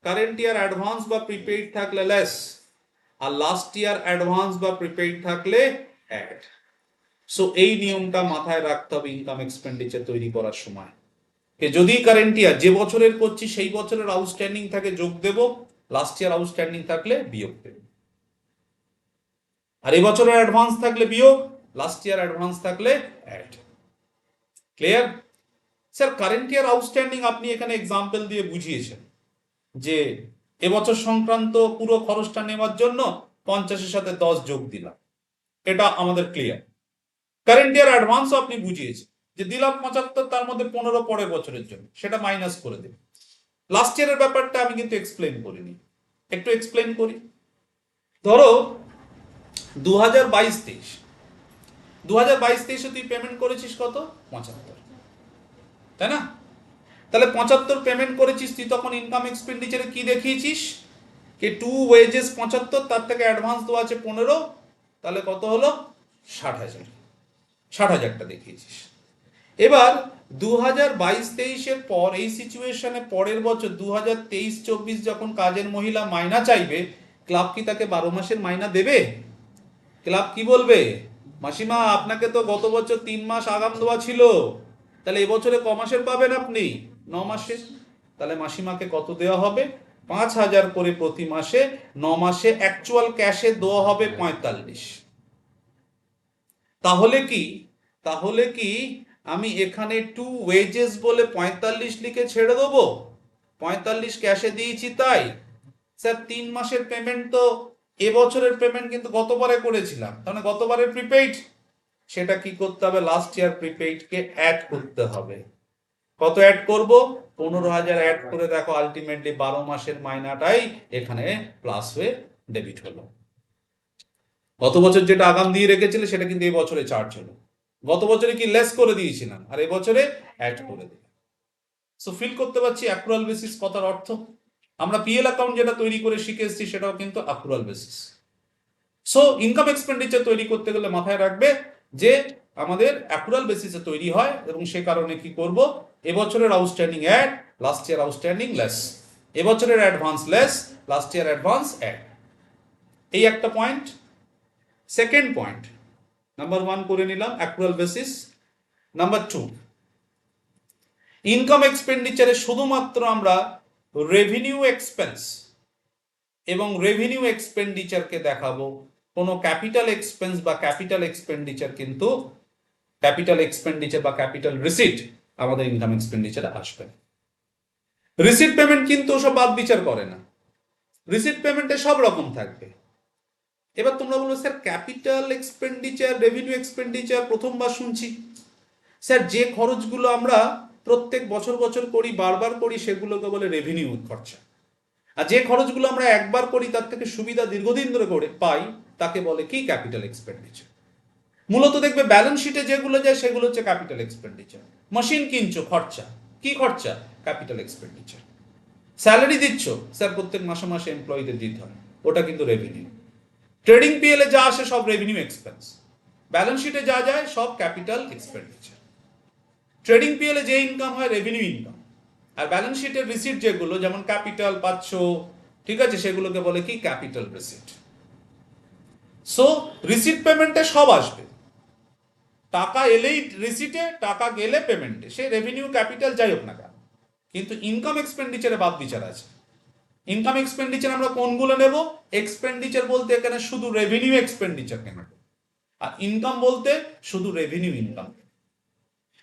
কারেন্ট ইয়ার অ্যাডভান্স বা প্রিপেইড থাকলে লেস, আর লাস্ট ইয়ার অ্যাডভান্স বা প্রিপেইড থাকলে অ্যাড। সো এই নিয়মটা মাথায় রাখতে হবে ইনকাম এক্সপেন্ডিচার তৈরি করার সময়, যদি কারেন্ট ইয়ার যে বছরের করছি সেই বছরের আউটস্ট্যান্ডিং থাকে যোগ দেব, লাস্ট ইয়ার আউটস্ট্যান্ডিং থাকলে বিয়োগ দেব, আর এই বছরের অ্যাডভান্স থাকলে বিয়োগ, লাস্ট ইয়ার অ্যাডভান্স থাকলে add. Clear? Sir current year outstanding আপনি এখানে এক্সাম্পল দিয়ে বুঝিয়েছেন যে এবছর সংক্রান্ত পুরো খরচটা নেওয়ার জন্য 50-এর সাথে 10 যোগ দিলাম, এটা আমাদের ক্লিয়ার। কারেন্ট ইয়ার অ্যাডভান্সও আপনি বুঝিয়েছেন যে দিলাম 75, তার মধ্যে 15 পরের বছরের জন্য, সেটা মাইনাস করে দেব। লাস্ট ইয়ারের ব্যাপারটা আমি কিন্তু এক্সপ্লেন করিনি, একটু এক্সপ্লেন করি। ধরো 2022-23, 2022-23 তুই পেমেন্ট করেছিস কত, 75, তাই না? তাহলে 75 পেমেন্ট করেছিস তুই, তখন ইনকাম এক্সপেন্ডিচারে কি দেখিয়েছিস, কে টু ওয়েজেস 75, তার থেকে অ্যাডভান্স দেওয়া আছে 15, তাহলে কত হলো, 60,000, 60,000টা দেখিয়েছিস। এবার 2022-23-এর পর এই সিচুয়েশনে পরের বছর 2023-24 যখন কাজের মহিলা মাইনা চাইবে, ক্লাব কি তাকে 12 মাসের মাইনা দেবে? ক্লাব কি বলবে, মাসিমা আপনাকে তো গত বছর 3 মাস আগাম দেওয়া ছিল, তাহলে এবছরে ক মাসের পাবেন আপনি? 9 মাসের। তাহলে মাসিমাকে কত দেওয়া হবে? 5,000 করে প্রতি মাসে। 9 মাসে অ্যাকচুয়াল ক্যাশে দেওয়া হবে 45। তাহলে কি আমি এখানে টু ওয়েজেস বলে 45 লিখে ছেড়ে দেবো? 45 ক্যাশে দিয়েছি তাই? স্যার 3 মাসের পেমেন্ট তো এবছরের পেমেন্ট কিন্তু গতবারে করেছিলাম, তাহলে গতবারের প্রিপেইড, সেটা কি করতে হবে? লাস্ট ইয়ার প্রিপেইডকে অ্যাড করতে হবে। কত অ্যাড করব? 15,000 অ্যাড করে দেখো, আলটিমেটলি 12 মাসের মাইনাটাই এখানে প্লাস হয়ে ডেবিট হলো। গত বছর যেটা আগাম দিয়ে রেখেছিলে সেটা কিন্তু এই বছরে চার্জ হলো। গত বছরে কি লেস করে দিয়েছিলাম, আর এবছরে অ্যাড করে দিলাম। সো ফিল করতে পারছি অ্যাক্রুয়াল বেসিস কথার অর্থ। আমরা পিএল অ্যাকাউন্ট যেটা তৈরি করে শিখে এসেছি সেটাও কিন্তু accrual basis. So income expenditure তৈরি করতে গেলে মাথায় রাখবে যে আমাদের অ্যাক্রুয়াল বেসিসে তৈরি হয়, এবং সে কারণে কি করব? এবছরের outstanding add, last year outstanding less. এবছরের advance less, last year advance add. এই একটা পয়েন্ট। সেকেন্ড পয়েন্ট, নাম্বার 1 করে নিলাম অ্যাক্রুয়াল বেসিস। নাম্বার 2, ইনকাম এক্সপেন্ডিচারে শুধুমাত্র আমরা রেভিনিউ এক্সপেন্স এবং রেভিনিউ এক্সপেন্ডিচারকে দেখাবো। কোনো ক্যাপিটাল এক্সপেন্স বা ক্যাপিটাল এক্সপেন্ডিচার কিন্তু ক্যাপিটাল এক্সপেন্ডিচার বা ক্যাপিটাল রিসিট আমাদের ইনকাম এক্সপেন্ডিচারে আসবে। রিসিট পেমেন্ট কিন্তু ওসব বাদ বিচার করে না, রিসিট পেমেন্টে সব রকম থাকবে। এবার তোমরা বলো sir capital expenditure revenue expenditure প্রথমবার শুনছি। স্যার যে খরচগুলো আমরা প্রত্যেক বছর বছর করি, বারবার করি, সেগুলোকে বলে রেভিনিউ খরচা। আর যে খরচগুলো আমরা একবার করি তার থেকে সুবিধা দীর্ঘদিন ধরে করে পাই তাকে বলে কি? Capital expenditure. মূলত দেখবে ব্যালেন্স শিটে যেগুলো যায় সেগুলো হচ্ছে ক্যাপিটাল এক্সপেন্ডিচার। মেশিন কিনছো, খরচা। কি খরচা? Capital expenditure. স্যালারি দিচ্ছ, স্যার প্রত্যেক মাসে মাসে এমপ্লয়ীদের দিতে হয়, ওটা কিন্তু রেভিনিউ। ট্রেডিং পিএলে যা আসে সব রেভিনিউ এক্সপেন্স। ব্যালেন্স শিটে যা যায় সব ক্যাপিটাল এক্সপেন্ডিচার। ট্রেডিং পিএলে যে ইনকাম হয় রেভিনিউ ইনকাম, আর ব্যালেন্স শিটের রিসিট যেগুলো যেমন ক্যাপিটাল পাচ্ছ, ঠিক আছে, সেগুলোকে বলে কি? Capital receipt. সো রিসিট পেমেন্টে সব আসবে, টাকা এলেই রিসিটে, টাকা গেলে পেমেন্টে, সে রেভিনিউ ক্যাপিটাল যাই হোক না কেন। কিন্তু ইনকাম এক্সপেন্ডিচারে বাদ বিচার আছে। ইনকাম এক্সপেন্ডিচার আমরা কোনগুলো নেব? এক্সপেন্ডিচার বলতে এখানে শুধু রেভিনিউ এক্সপেন্ডিচার কেন, আর ইনকাম বলতে শুধু রেভিনিউ ইনকাম।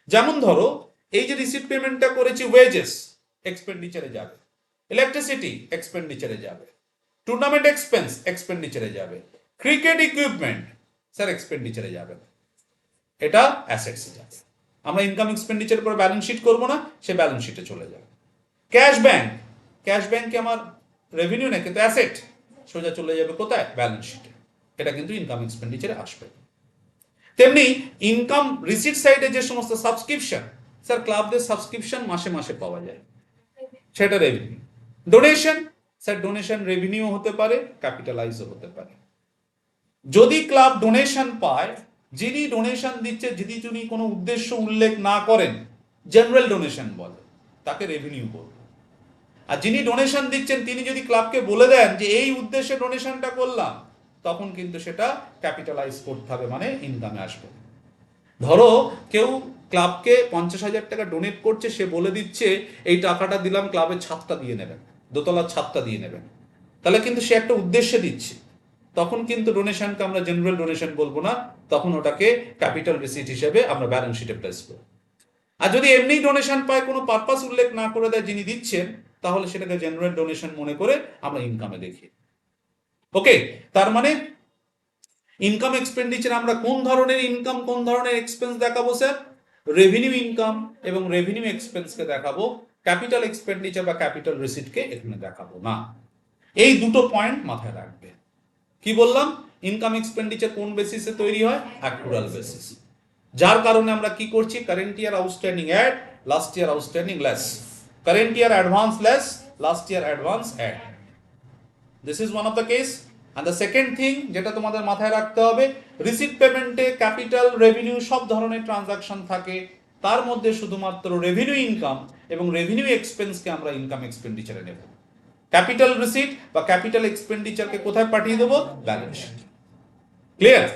যেমন ধরো এই যে রিসিট পেমেন্টটা করেছি, ওয়েজেস এক্সপেন্ডিচারে যাবে, ইলেকট্রিসিটি এক্সপেন্ডিচারে যাবে, টুর্নামেন্ট এক্সপেন্স এক্সপেন্ডিচারে যাবে, ক্রিকেট ইকুইপমেন্ট স্যার এক্সপেন্ডিচারে যাবে, এটা অ্যাসেটসে যাবে। আমরা ইনকাম এক্সপেন্ডিচার করে ব্যালেন্স শিট করবো না, সে ব্যালেন্স শিটে চলে যাবে। ক্যাশ ব্যাংক, ক্যাশ ব্যাংকে আমার রেভিনিউ নেই কিন্তু অ্যাসেট, সোজা চলে যাবে কোথায়? ব্যালেন্স শিটে। এটা কিন্তু ইনকাম এক্সপেন্ডিচারে আসবে। তেমনি ইনকাম রিসিট সাইডে যে সমস্ত সাবস্ক্রিপশন, স্যার ক্লাবদের সাবস্ক্রিপশন মাসে মাসে পাওয়া যায়, সেটা revenue. Donation, sir donation revenue হতে পারে, ক্যাপিটালাইজও হতে পারে। যদি ক্লাব ডোনেশন পায়, যিনি ডোনেশন দিচ্ছে যদি তিনি কোনো উদ্দেশ্য উল্লেখ না করেন, জেনারেল ডোনেশন বলে, তাকে রেভিনিউ বলবে। আর যিনি ডোনেশন দিচ্ছেন তিনি যদি ক্লাবকে বলে দেন যে এই উদ্দেশ্যে ডোনেশনটা করলাম, তখন কিন্তু সেটা ক্যাপিটালাইজ করতে হবে, মানে ইনকামে আসবে। ধরো কেউ ক্লাবকে 50,000 টাকা ডোনেট করছে, সে বলে দিচ্ছে এই টাকাটা দিলাম ক্লাবের ছাদটা দিয়ে নেবেন, দোতলার ছাদটা দিয়ে নেবেন, তাহলে কিন্তু সে একটা উদ্দেশ্যে দিচ্ছে। তখন কিন্তু ডোনেশনকে আমরা জেনারেল ডোনেশন বলবো না, তখন ওটাকে ক্যাপিটাল রিসিট হিসেবে আমরা ব্যালেন্স শিটে প্লেস করব। আর যদি এমনি ডোনেশন পায়, কোনো পারপাস উল্লেখ না করে দেয় যিনি দিচ্ছেন, তাহলে সেটাকে জেনারেল ডোনেশন মনে করে আমরা ইনকামে দেখি। ওকে, তার মানে ইনকাম এক্সপেন্ডিচার আমরা কোন ধরনের ইনকাম কোন ধরনের এক্সপেন্স দেখাবো স্যার? রেভিনিউ ইনকাম এবং রেভিনিউ এক্সপেন্সকে দেখাবো, ক্যাপিটাল এক্সপেন্ডিচার বা ক্যাপিটাল রিসিটকে এখানে দেখাবো না। এই দুটো পয়েন্ট মাথায় রাখবে। কি বললাম? ইনকাম এক্সপেন্ডিচার কোন বেসিসে তৈরি হয়? Accrual basis. যার কারণে আমরা কি করছি? Current year outstanding add, last year outstanding less, current year advance less, last year advance add. This is one of the case. And the second thing যেটা তোমাদের মাথায় রাখতে হবে, রিসিট পেমেন্টে ক্যাপিটাল রেভিনিউ সব ধরনের ট্রানজাকশন থাকে, তার মধ্যে শুধুমাত্র রেভিনিউ ইনকাম এবং রেভিনিউ এক্সপেন্সকে আমরা ইনকাম এক্সপেন্ডিচারে নেব। ক্যাপিটাল রিসিট বা ক্যাপিটাল এক্সপেন্ডিচারকে কোথায় পাঠিয়ে দেবো? Balance sheet. ক্লিয়ার?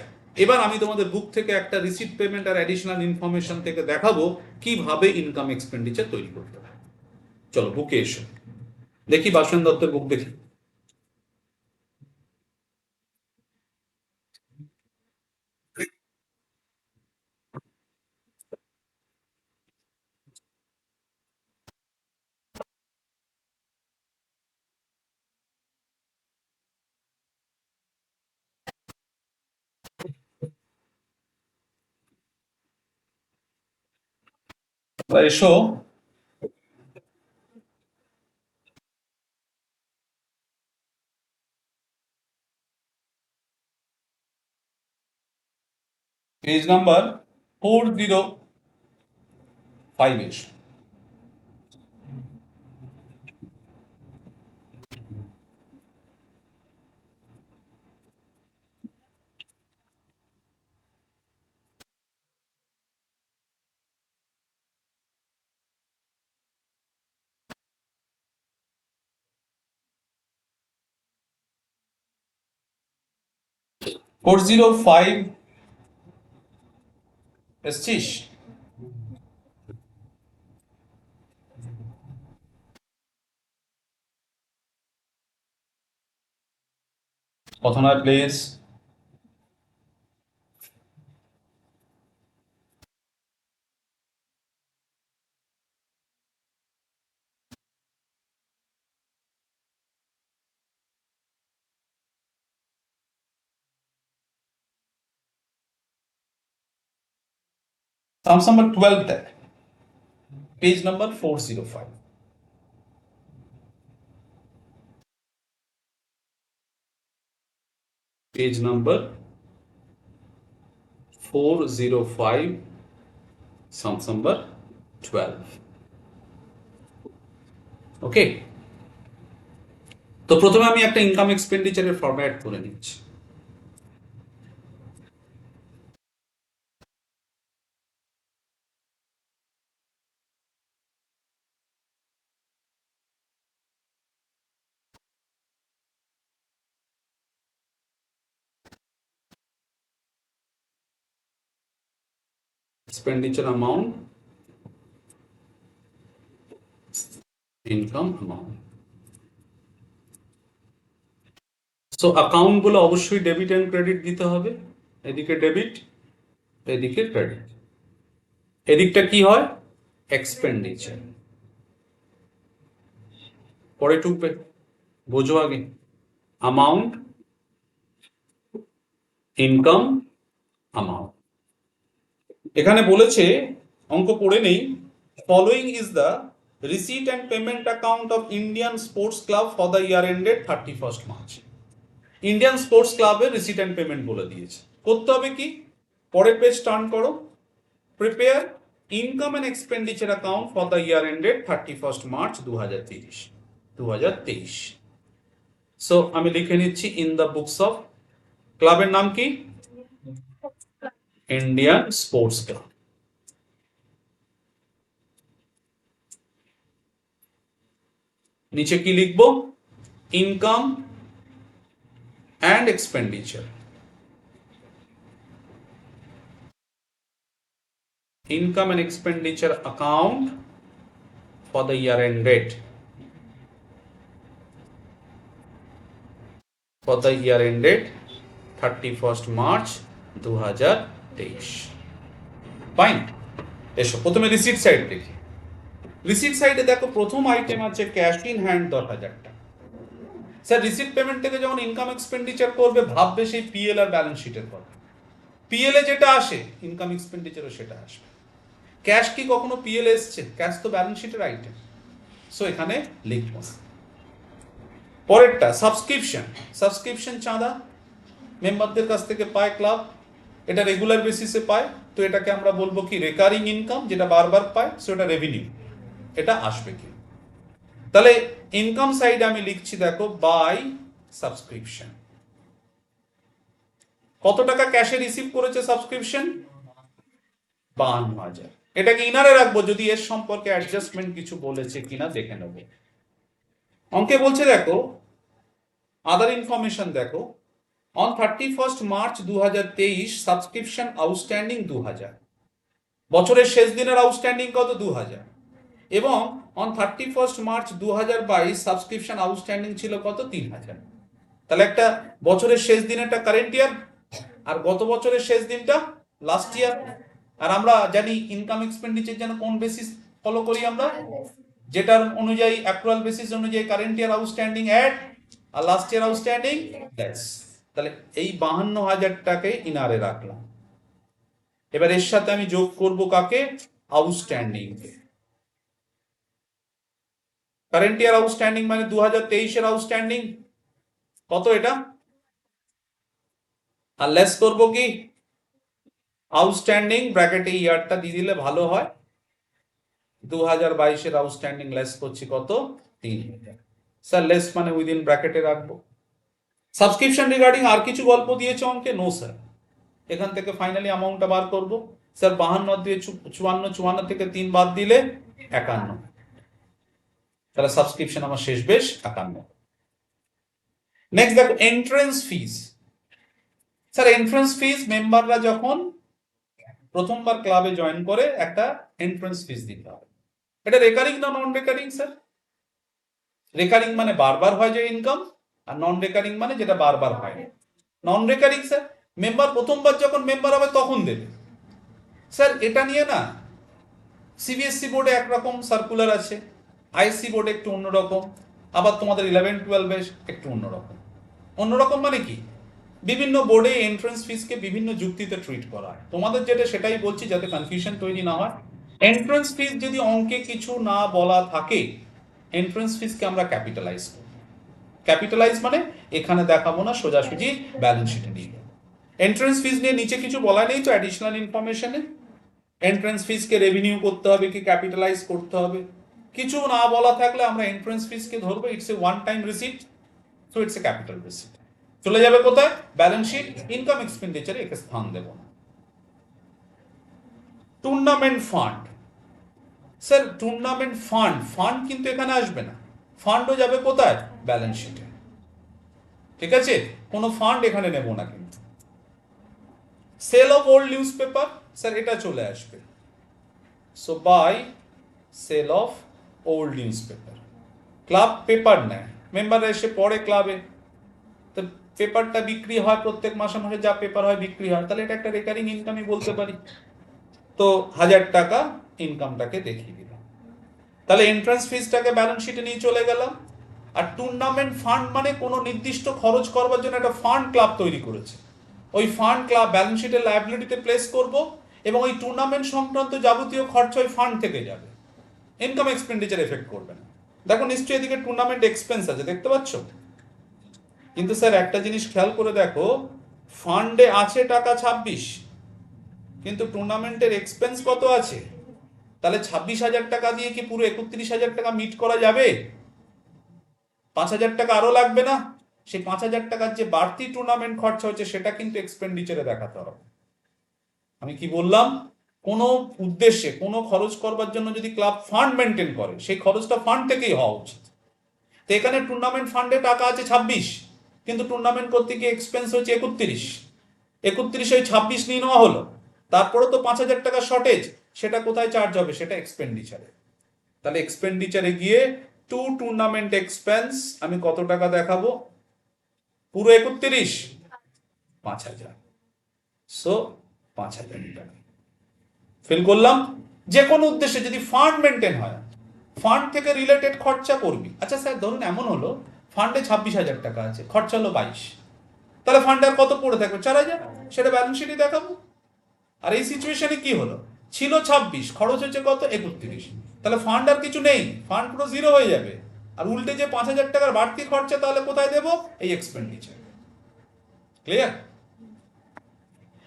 এবার আমি তোমাদের বুক থেকে একটা রিসিট পেমেন্ট আর অ্যাডিশনাল ইনফরমেশন থেকে দেখাবো কিভাবে ইনকাম এক্সপেন্ডিচার তৈরি করতে হয়। চলো বুকে এসো, দেখি বাসন দত্তের বুক দেখি। এসো, পেজ নাম্বার 405 এসো। ফোর জিরো ফাইভ এসছিস? কথনায় প্লেস। সামস নাম্বার 12 দেখ, page number 405। Page number 405, sums number 12। Okay, তো প্রথমে আমি একটা ইনকাম এক্সপেন্ডিচারের ফরম্যাট করে নিচ্ছি। Expenditure amount, income amount. So account গুলো অবশ্যই ডেবিট এন্ড ক্রেডিট দিতে হবে। এদিকে ডেবিট, এদিকে ক্রেডিট। এদিকটা কি হয়? এক্সপেন্ডিচার। পরে টুকবে, বোঝো আগে। Amount, income, amount. এখানে বলেছে, অঙ্ক পড়ে নেই, following is the receipt and payment account of Indian sports club for the year ended 31st March. Indian sports ক্লাবের রিসিট অ্যান্ড পেমেন্ট বলে দিয়েছে। করতে হবে কি? পরের পেজ টার্ন করো, prepare income and expenditure account for the year ended 31st March 2023। So আমি লিখে নিচ্ছি ইন দ্য বুকস অফ, ক্লাবের নাম কি? Indian sports club. নিচে কি লিখবো? Income and expenditure. Income and expenditure account for the year ended, for the year ended 31st March 2023। Fine, এসো প্রথমে রিসিট সাইড দেখি। রিসিট সাইডে দেখো প্রথম আইটেম আছে ক্যাশ ইন হ্যান্ড 10,000 টাকা। স্যার রিসিট পেমেন্ট থেকে যখন ইনকাম এক্সপেন্ডিচার করবে ভাববে সেই পিএল আর ব্যালেন্স শিটের কথা। পিএল এ যেটা আসে ইনকাম এক্সপেন্ডিচারও সেটা আসবে। ক্যাশ কি কখনো পিএল এসছে? ক্যাশ তো ব্যালেন্স শিটের আইটেম। সো এখানে লিখবো। পরেরটা সাবস্ক্রিপশন। সাবস্ক্রিপশন চাঁদা মেম্বারদের কাছ থেকে পায় ক্লাব, এটা রেগুলার বেসিসে পায়, তো এটাকে আমরা বলবো কি? রেকারিং ইনকাম, যেটা বারবার পায়, সো এটা রেভিনিউ, এটা আসবে কি? তাহলে ইনকাম সাইডে আমি লিখছি দেখো বাই সাবস্ক্রিপশন। কত টাকা ক্যাশে রিসিভ করেছে সাবস্ক্রিপশন? 52,000। এটাকে ইনারে রাখবো, যদি এর সম্পর্কে অ্যাডজাস্টমেন্ট কিছু বলেছে কিনা দেখে নেবো। অঙ্কে বলছে দেখো, আদার ইনফরমেশন দেখো, অন 31 মার্চ 2023 সাবস্ক্রিপশন আউটস্ট্যান্ডিং 2000, বছরের শেষ দিনের আউটস্ট্যান্ডিং কত? 2000। এবং অন 31 মার্চ 2022 সাবস্ক্রিপশন আউটস্ট্যান্ডিং ছিল কত? 3000। তাহলে একটা বছরের শেষ দিনেরটা কারেন্ট ইয়ার, আর গত বছরের শেষ দিনটা লাস্ট ইয়ার। আর আমরা জানি ইনকাম এক্সপেন্ডিচার যেন কোন বেসিস ফলো করি আমরা, যেটার অনুযায়ী অ্যাক্রুয়াল বেসিস অনুযায়ী কারেন্ট ইয়ার আউটস্ট্যান্ডিং অ্যাড আর লাস্ট ইয়ার আউটস্ট্যান্ডিং লেস। তাহলে এই 52,000টাকে ইনারে রাখলাম। এবার এর সাথে আমি যোগ করব কাকে? আউটস্ট্যান্ডিং কে। কারেন্ট ইয়ার আউটস্ট্যান্ডিং মানে 2023-এর আউটস্ট্যান্ডিং কত এটা, আর লেস করব কি আউটস্ট্যান্ডিং, ব্র্যাকেটে ইয়ারটা দিয়ে দিলে ভালো হয়। 2022-এর আউটস্ট্যান্ডিং লেস করছি কত? 3,000। স্যার লেস মানে উইদিন ব্র্যাকেটে রাখবো। সাবস্ক্রিপশন রিগার্ডিং আর কিছু গল্প দিয়েছে অঙ্কে? No sir. এখান থেকে ফাইনালি অ্যামাউন্টটা বার করব। স্যার 52 দিয়ে 54, 54 থেকে 3 বাদ দিলে 51। তাহলে সাবস্ক্রিপশন আমার শেষ বেশ 51। নেক্সট দেখো এন্ট্রেন্স ফিস। স্যার এন্ট্রেন্স ফিস মেম্বাররা যখন প্রথমবার ক্লাবে জয়েন করে একটা এন্ট্রেন্স ফিস দিতে হবে। এটা রেকারিং না নন রেকারিং স্যার? রেকারিং মানে বারবার হয় যে ইনকাম, আর নন রেকারিং মানে যেটা বারবার হয় না। নন রেকারিং স্যার মেম্বার প্রথমবার যখন মেম্বার হবে তখন দেবে। স্যার এটা নিয়ে না সিবিএসসি বোর্ডে একরকম সার্কুলার আছে, আইএসসি বোর্ডে একটু অন্যরকম, আবার তোমাদের 11-12-এ একটু অন্যরকম। অন্যরকম মানে কি, বিভিন্ন বোর্ডে এন্ট্রান্স ফিসকে বিভিন্ন যুক্তিতে ট্রিট করা হয়। তোমাদের যেটা সেটাই বলছি যাতে কনফিউশন তৈরি না হয়। এন্ট্রান্স ফিস যদি অঙ্কে কিছু না বলা থাকে, এন্ট্রান্স ফিসকে আমরা ক্যাপিটালাইজ করি। ক্যাপিটালাইজ মানে এখানে দেখাবো না, সোজাসুজি ব্যালেন্স শিটে নিয়ে যাবো। এন্ট্রান্স ফিস নিয়ে নিচে কিছু বলা নেই তো অ্যাডিশনাল ইনফরমেশনে? এন্ট্রান্স ফিসকে রেভিনিউ করতে হবে কি ক্যাপিটালাইজ করতে হবে, কিছু না বলা থাকলে আমরা এন্ট্রান্স ফিসকে ধরবো it's a one time receipt, so it's a capital receipt. চলে যাবে কোথায়? Balance sheet. ইনকাম এক্সপেন্ডিচারে একে স্থান দেব না। Tournament fund. Sir tournament fund, fund কিন্তু এখানে আসবে না, ফান্ডও যাবে কোথায়? ব্যালেন্স শিটে। ঠিক আছে, কোনো ফান্ড এখানে নেব না কিন্তু। Sale of old newspaper, sir এটা চলে আসবে। So by sale of old newspaper. Club paper নেয়, মেম্বাররা এসে পড়ে ক্লাবে, তো পেপারটা বিক্রি হয়, প্রত্যেক মাসে মাসে যা পেপার হয় বিক্রি হয়, তাহলে এটা একটা রেকারিং ইনকামই বলতে পারি। তো 1000 টাকা ইনকামটাকে দেখিয়ে দিলাম। তাহলে এন্ট্রান্স ফিসটাকে ব্যালেন্স শিটে নিয়ে চলে গেলাম। আর টুর্নামেন্ট ফান্ড মানে কোনো নির্দিষ্ট খরচ করবার জন্য একটা ফান্ড ক্লাব তৈরি করেছে, ওই ফান্ড ক্লাব ব্যালেন্স শিটের লায়াবিলিটিতে প্লেস করব, এবং ওই টুর্নামেন্ট সংক্রান্ত যাবতীয় খরচ ওই ফান্ড থেকে যাবে, ইনকাম এক্সপেন্ডিচার এফেক্ট করবে না। দেখো নিশ্চয়ই এদিকে টুর্নামেন্ট এক্সপেন্স আছে, দেখতে পাচ্ছ? কিন্তু স্যার একটা জিনিস খেয়াল করে দেখো, ফান্ডে আছে টাকা 26, কিন্তু টুর্নামেন্টের এক্সপেন্স কত আছে? তাহলে 26,000 টাকা দিয়ে কি পুরো 31,000 টাকা মিট করা যাবে? 5,000 টাকা আরো লাগবে না? সেই 5,000 টাকার যে বাড়তি টুর্নামেন্ট খরচা হচ্ছে সেটা কিন্তু এক্সপেন্ডিচারে দেখাতে হবে। আমি কি বললাম, কোনো উদ্দেশ্যে কোনো খরচ করবার জন্য যদি ক্লাব ফান্ড মেনটেন করে, সেই খরচটা ফান্ড থেকেই হওয়া উচিত। তো এখানে টুর্নামেন্ট ফান্ডে টাকা আছে 26, কিন্তু টুর্নামেন্ট করতে গিয়ে এক্সপেন্স হচ্ছে 31, 31 ওই 26 নিয়ে নেওয়া হলো, তারপরে তো 5,000 টাকা শর্টেজ, সেটা কোথায় চার্জ হবে? সেটা এক্সপেন্ডিচারে। তাহলে এক্সপেন্ডিচারে গিয়ে টু টুর্নামেন্ট এক্সপেন্স আমি কত টাকা দেখাবো? পুরো 31, 5,000। সো 5,000 টাকা ফিল করলাম। যে কোনো উদ্দেশ্যে যদি ফান্ড মেনটেন হয়, ফান্ড থেকে রিলেটেড খরচা করবি। আচ্ছা স্যার ধরুন এমন হলো ফান্ডে 26,000 টাকা আছে, খরচা হলো 22, তাহলে ফান্ডে আর কত পড়ে থাকবে? 4,000, সেটা ব্যালেন্স শিটে দেখাবো। আর এই সিচুয়েশনে কি হলো, ছিল 26, খরচ হচ্ছে কত? 31, তাহলে ফান্ড আর কিছু নেই, ফান্ড পুরো জিরো হয়ে যাবে। আর উল্টে যে 5,000 টাকার বাড়তি খরচা তাহলে কোথায় দেবো? এই expenditure. Clear?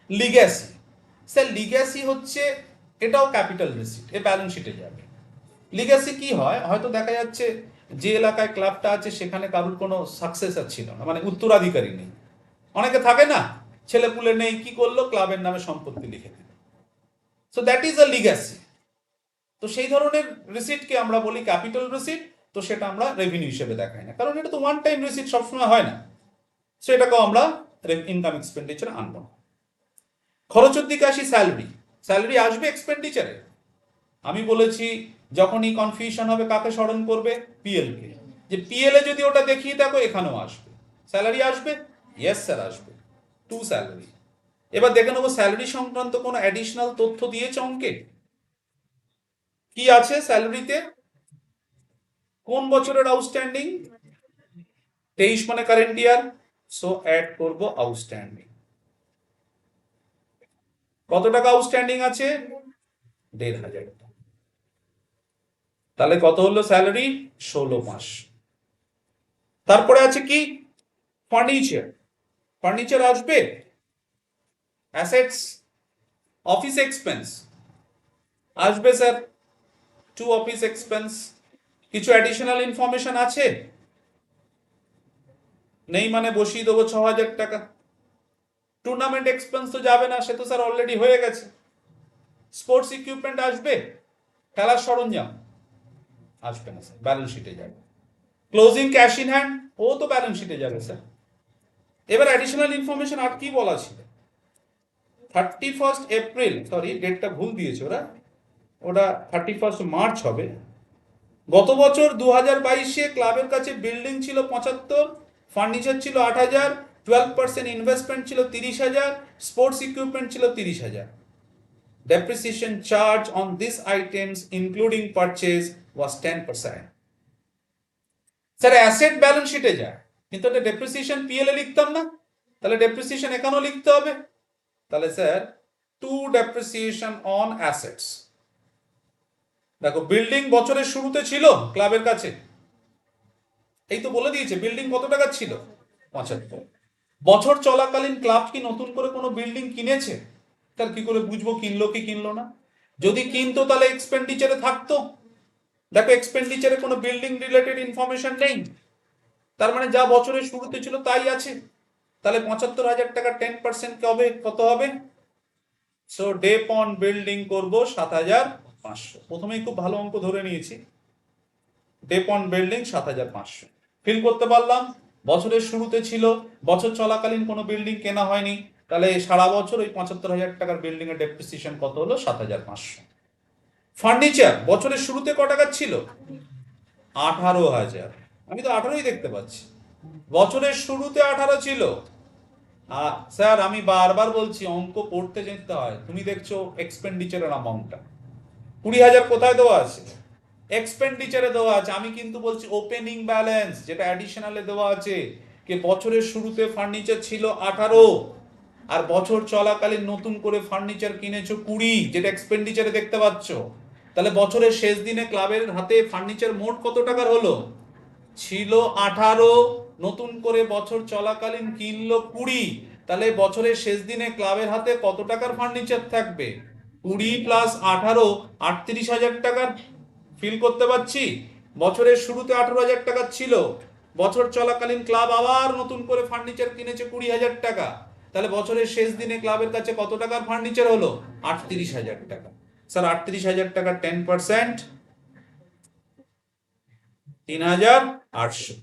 Legacy. Sir legacy হচ্ছে, এটাও ক্যাপিটাল রিসিট, এ ব্যালেন্স শিটে যাবে। লিগ্যাসি কি হয়, হয়তো দেখা যাচ্ছে যে এলাকায় ক্লাবটা আছে সেখানে কারোর কোনো সাকসেসার ছিল না, মানে উত্তরাধিকারী নেই। অনেকে থাকে না, ছেলে পুলে নেই, কি করলো? ক্লাবের নামে সম্পত্তি লিখে দিল। So that is a legacy. তো সেই ধরনের রিসিটকে আমরা বলি ক্যাপিটাল রিসিট। তো তো সেটা আমরা রেভিনিউ হিসেবে দেখাই না, কারণ এটা তো ওয়ান টাইম রিসিট, সবসময় হয় না, সেটাকেও আমরা ইনকাম এক্সপেন্ডিচার আনবো না। খরচের দিকে আসি, স্যালারি। স্যালারি আসবে এক্সপেন্ডিচারে। আমি বলেছি যখনই কনফিউশন হবে কাকে স্মরণ করবে, পিএল কে, যে পিএল এ যদি ওটা দেখিয়ে দেখো এখানেও আসবে স্যালারি আসবে, ইয়েস স্যার আসবে, টু স্যালারি। এবার দেখে নেবো স্যালারি সংক্রান্ত কোনো অ্যাডিশনাল তথ্য দিয়েছে অঙ্কে, কি আছে স্যালারিতে, কোন বছরের আউটস্ট্যান্ডিং, 23 মানে কারেন্ট ইয়ার, সো অ্যাড করব আউটস্ট্যান্ডিং। কত টাকা আউটস্ট্যান্ডিং আছে, 1,500 টাকা। তাহলে কত হলো স্যালারি, 16 মাস। তারপরে আছে কি, ফার্নিচার। ফার্নিচার আসবে, অ্যাসেটস, অফিস এক্সপেন্স আসবে স্যার, টু অফিস এক্সপেন্স। কিছু অ্যাডিশনাল ইনফরমেশন আছে, নেই মানে বসিয়ে দেবো 6,000 টাকা। টুর্নামেন্ট এক্সপেন্স তো যাবে না, সে তো স্যার অলরেডি হয়ে গেছে। স্পোর্টস ইকুইপমেন্ট আসবে, খেলার সরঞ্জাম আসবে না স্যার, ব্যালেন্স শিটে যাবে। ক্লোজিং ক্যাশ ইন হ্যান্ড, ও তো ব্যালেন্স শিটে যাবে স্যার। এবার অ্যাডিশনাল ইনফরমেশন আর কি বলা ছিল, 31 এপ্রিল, সরি ডেটটা ভুল দিয়েছে ওরা, ওটা 31 মার্চ হবে। গত বছর 2022-এ ক্লাবের কাছে বিল্ডিং ছিল 75, ফার্নিচার ছিল 8,000, 12% ইনভেস্টমেন্ট ছিল 30,000, স্পোর্টস ইকুইপমেন্ট ছিল 30,000। Depreciation charge on these items including purchase was 10%. Sir asset balance শিটে যায়, কিন্তু এটা ডেপ্রিসিয়েশন পিএল এ লিখতাম না, তাহলে ডেপ্রিসিয়েশন এখানেও লিখতে হবে। তাহলে sir to depreciation on assets. দেখো বিল্ডিং বছরের শুরুতে ছিল ক্লাবের কাছে, এই তো বলে দিয়েছে বিল্ডিং কত টাকা ছিল, 75। বছর চলাকালীন ক্লাব কি নতুন করে কোনো বিল্ডিং কিনেছে, তার কি করে বুঝবো কিনলো কি কিনলো না, যদি কিনতো তাহলে এক্সপেন্ডিচারে থাকতো। দেখো এক্সপেন্ডিচারে কোনো বিল্ডিং রিলেটেড ইনফরমেশন নেই, তার মানে যা বছরের শুরুতে ছিল তাই আছে। তাহলে 75,000 টাকা 10% কবে কত হবে, সো ডেপ অন বিল্ডিং করব 7,500। প্রথমেই খুব ভালো অঙ্ক ধরে নিয়েছি, ডেপ অন বিল্ডিং 7,500। ফিল করতে পারলাম বছরের শুরুতে ছিল, বছর চলাকালীন কোনো বিল্ডিং কেনা হয়নি, তাহলে সারা বছর ওই 75,000 টাকার বিল্ডিং এর ডেপ্রিসিয়েশন কত হলো, 7,500। ফার্নিচার বছরের শুরুতে ক টাকা ছিল, 18,000। আমি তো 18ই দেখতে পাচ্ছি, বছরের শুরুতে 18 ছিল। স্যার আমি বারবার বলছি অঙ্ক পড়তে যেতে হয়, তুমি দেখছো এক্সপেন্ডিচারের অ্যামাউন্টটা 20,000 কোথায় দেওয়া আছে, এক্সপেন্ডিচারে দেওয়া আছে। আমি কিন্তু বলছি ওপেনিং ব্যালেন্স যেটা অ্যাডিশনালে দেওয়া আছে, যে বছরের শুরুতে ফার্নিচার ছিল 18, আর বছর চলাকালীন নতুন করে ফার্নিচার কিনেছো 20, যেটা এক্সপেন্ডিচারে দেখতে পাচ্ছ। তাহলে বছরের শেষ দিনে ক্লাবের হাতে ফার্নিচার মোট কত টাকার হলো, ছিল 18, নতুন করে বছর চলাকালীন কিনলো 20, তাহলে বছরের শেষ দিনে ক্লাবের হাতে কত টাকার ফার্নিচার থাকবে, 20 প্লাস 18, 38,000 টাকার। ফিল করতে পারছি, বছরের শুরুতে 18,000 টাকা ছিল, বছর চলাকালীন ক্লাব আবার নতুন করে ফার্নিচার কিনেছে 20,000 টাকা, তাহলে বছরের শেষ দিনে ক্লাবের কাছে কত টাকার ফার্নিচার হলো, 38,000 টাকা। স্যার 38,000 টাকা 10%, 3,800।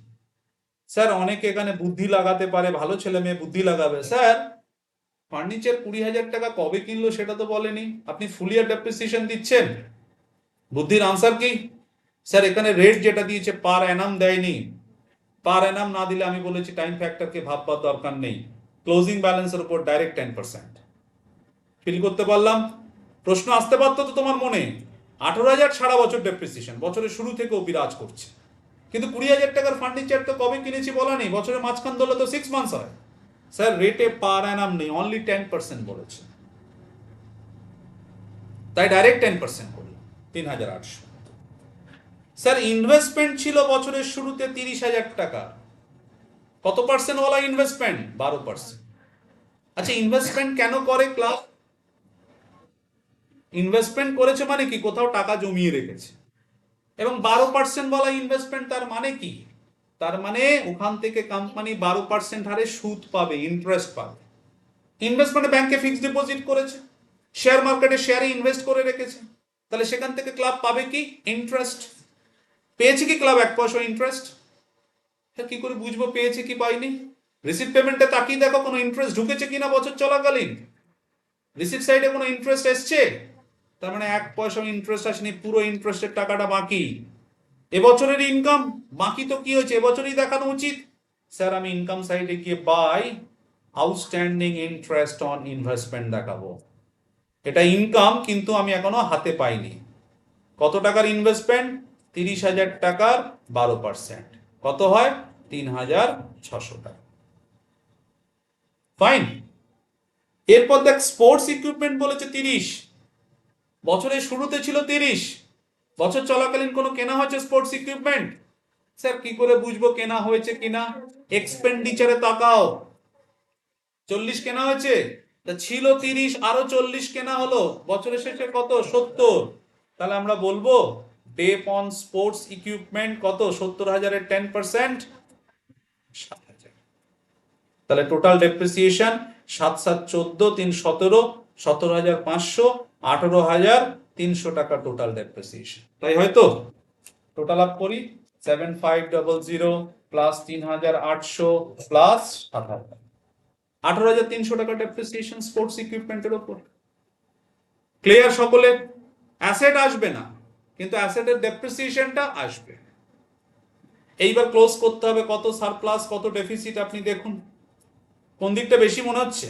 স্যার অনেকে এখানে বুদ্ধি লাগাতে পারে, ভালো ছেলে মেয়ে বুদ্ধি লাগাবে, স্যার ফার্নিচার 20,000 টাকা কবে কিনলো সেটা তো বলেনি, আপনি ফুল ইয়ার ডেপ্রিসিয়েশন দিচ্ছেন। বুদ্ধির আনসার কি, স্যার এখানে রেট যেটা দিয়েছে পার অ্যানাম দেয়নি, পার অ্যানাম না দিলে আমি বলেছি টাইম ফ্যাক্টরকে ভাববার দরকার নেই, ক্লোজিং ব্যালেন্সের উপর ডাইরেক্ট 10%। ফিল করতে পারলাম, প্রশ্ন আসতে পারতো তো তোমার মনে, 18,000 সারা বছর ডেপ্রিসিয়েশন বছরের শুরু থেকেও বিরাজ করছে, কিন্তু 20,000 টাকার ফার্নিচার তো কবে কিনেছি বলা নেই, বছরের মাঝখান ধরলে তো 6 মান্থস হয়। স্যার রেটে পার অ্যানাম নেই, অনলি 10% বলেছে, তাই ডাইরেক্ট 10% করলাম, 3,800। স্যার ইনভেস্টমেন্ট ছিল বছরের শুরুতে 30,000 টাকা, কত পার্সেন্ট ওয়ালা ইনভেস্টমেন্ট, 12%। আচ্ছা ইনভেস্টমেন্ট কেন করে ক্লাব, ইনভেস্টমেন্ট করেছে মানে কি, কোথাও টাকা জমিয়ে রেখেছে, এবং 12% বলা ইনভেস্টমেন্ট, তার মানে কি, তার মানে ওখান থেকে কোম্পানি 12% হারে সুদ পাবে, ইন্টারেস্ট পাবে। ইনভেস্টমেন্টে ব্যাংকে ফিক্সড ডিপোজিট করেছে, শেয়ার মার্কেটে শেয়ারে ইনভেস্ট করে রেখেছে, তাহলে সেখান থেকে ক্লাব পাবে কি, ইন্টারেস্ট। পেয়েছে কি ক্লাব 1 পয়সা ইন্টারেস্ট? কি করে বুঝবো পেয়েছে কি পাইনি? রিসিট পেমেন্টে তাকিয়ে দেখো কোনো ইন্টারেস্ট ঢুকেছে কিনা বছর চলাকালীন। রিসিট সাইডে কোনো ইন্টারেস্ট এসছে? তার মানে 1 পয়সা ইন্টারেস্ট আসেনি, পুরো ইন্টারেস্টের টাকাটা বাকি। এবছরের ইনকাম বাকি তো কি হয়েছে এবছরই দেখানো উচিত। স্যার আমি ইনকাম সাইডে গিয়ে by outstanding interest on investment দেখাবো। এটা ইনকাম কিন্তু আমি এখনো হাতে পাইনি। কত টাকার ইনভেস্টমেন্ট? 30,000 টাকার 12%, কত হয়? 3,600 টাকা। ফাইন। এরপর দেখ স্পোর্টস ইকুইপমেন্ট বলেছে 30, বছরের শুরুতে ছিল 30, বছর চলাকালীন কোনো কেনা হয়েছে স্পোর্টস ইকুইপমেন্ট? স্যার কি করে বুঝবো কেনা হয়েছে কিনা? এক্সপেন্ডিচারে তাকাও। 40 কেনা হয়েছে, তা ছিল 30, আরো 40 কেনা হলো, বছরের শেষে কত? 70। তাহলে আমরা বলবো ডেপ অন স্পোর্টস ইকুইপমেন্ট কত? 70,000-এর 10%, 7,000। তাহলে টোটাল ডেপ্রিসিয়েশন 7 7 14, 3 17, 17,500, 18,300 টাকা টোটাল ডেপ্রিসিয়েশন। তাই হয়তো টোটাল আপ করি 7500 প্লাস 3,800 প্লাস 7,000, 18,300 টাকা ডেপ্রিসিয়েশন স্পোর্টস ইকুইপমেন্টের উপর। ক্লিয়ার সকলে? অ্যাসেট আসবে না, কিন্তু অ্যাসেটের ডেপ্রিসিয়েশনটা আসবে। এইবার ক্লোজ করতে হবে কত সারপ্লাস কত ডেফিসিট আপনি দেখুন। কোন দিকটা বেশি মনে হচ্ছে?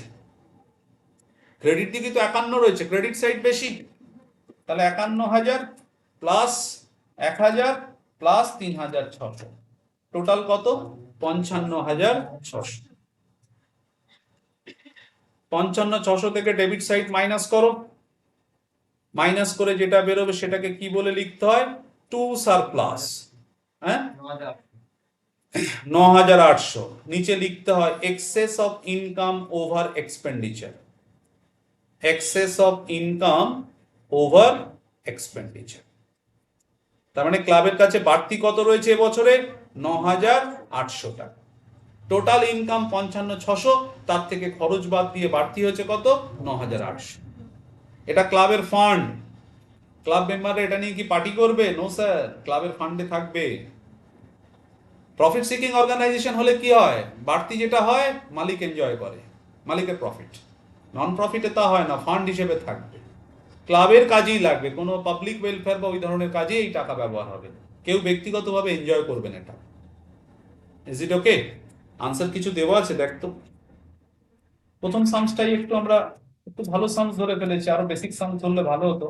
ক্রেডিট দিকে তো 51 রয়েছে, ক্রেডিট সাইড বেশি। তাহলে 51,000 প্লাস 1,000 প্লাস 3,600, টোটাল কত? 55,600। 55,600 থেকে ডেবিট সাইড মাইনাস করো, মাইনাস করে যেটা বেরোবে সেটাকে কি বলে লিখতে হয়? To surplus. হ্যাঁ, 9,800। নিচে লিখতে হয় excess of income over expenditure, excess of income over expenditure. তার মানে ক্লাবের কাছে বাড়তি কত রয়েছে এবছরে? 9,800 টাকা। টোটাল ইনকাম 55,600, তার থেকে খরচ বাদ দিয়ে বাড়তি হয়েছে কত? 9,800। এটা ক্লাবের ফান্ড। ক্লাব মেম্বাররা এটা নিয়ে কি পার্টি করবে? নো স্যার, ক্লাবের ফান্ডে থাকবে। প্রফিট সিকিং অর্গানাইজেশন হলে কি হয়? বাড়তি যেটা হয় মালিক এনজয় করে, মালিকের প্রফিট। নন প্রফিটে তা হয় না, ফান্ড হিসেবে থাকবে, ক্লাবের কাজেই লাগবে, কোনো পাবলিক ওয়েলফেয়ার বা ওই ধরনের কাজে এই টাকা ব্যবহার হবে, কেউ ব্যক্তিগতভাবে এনজয় করবেন এটা। Is it okay? আনসার কিছু দেওয়া আছে দেখ তো। প্রথম সামসটাই একটু আমরা একটু ভালো সামস ধরে ফেলেছি, আরো বেসিক সামস ধরলে ভালো হতো।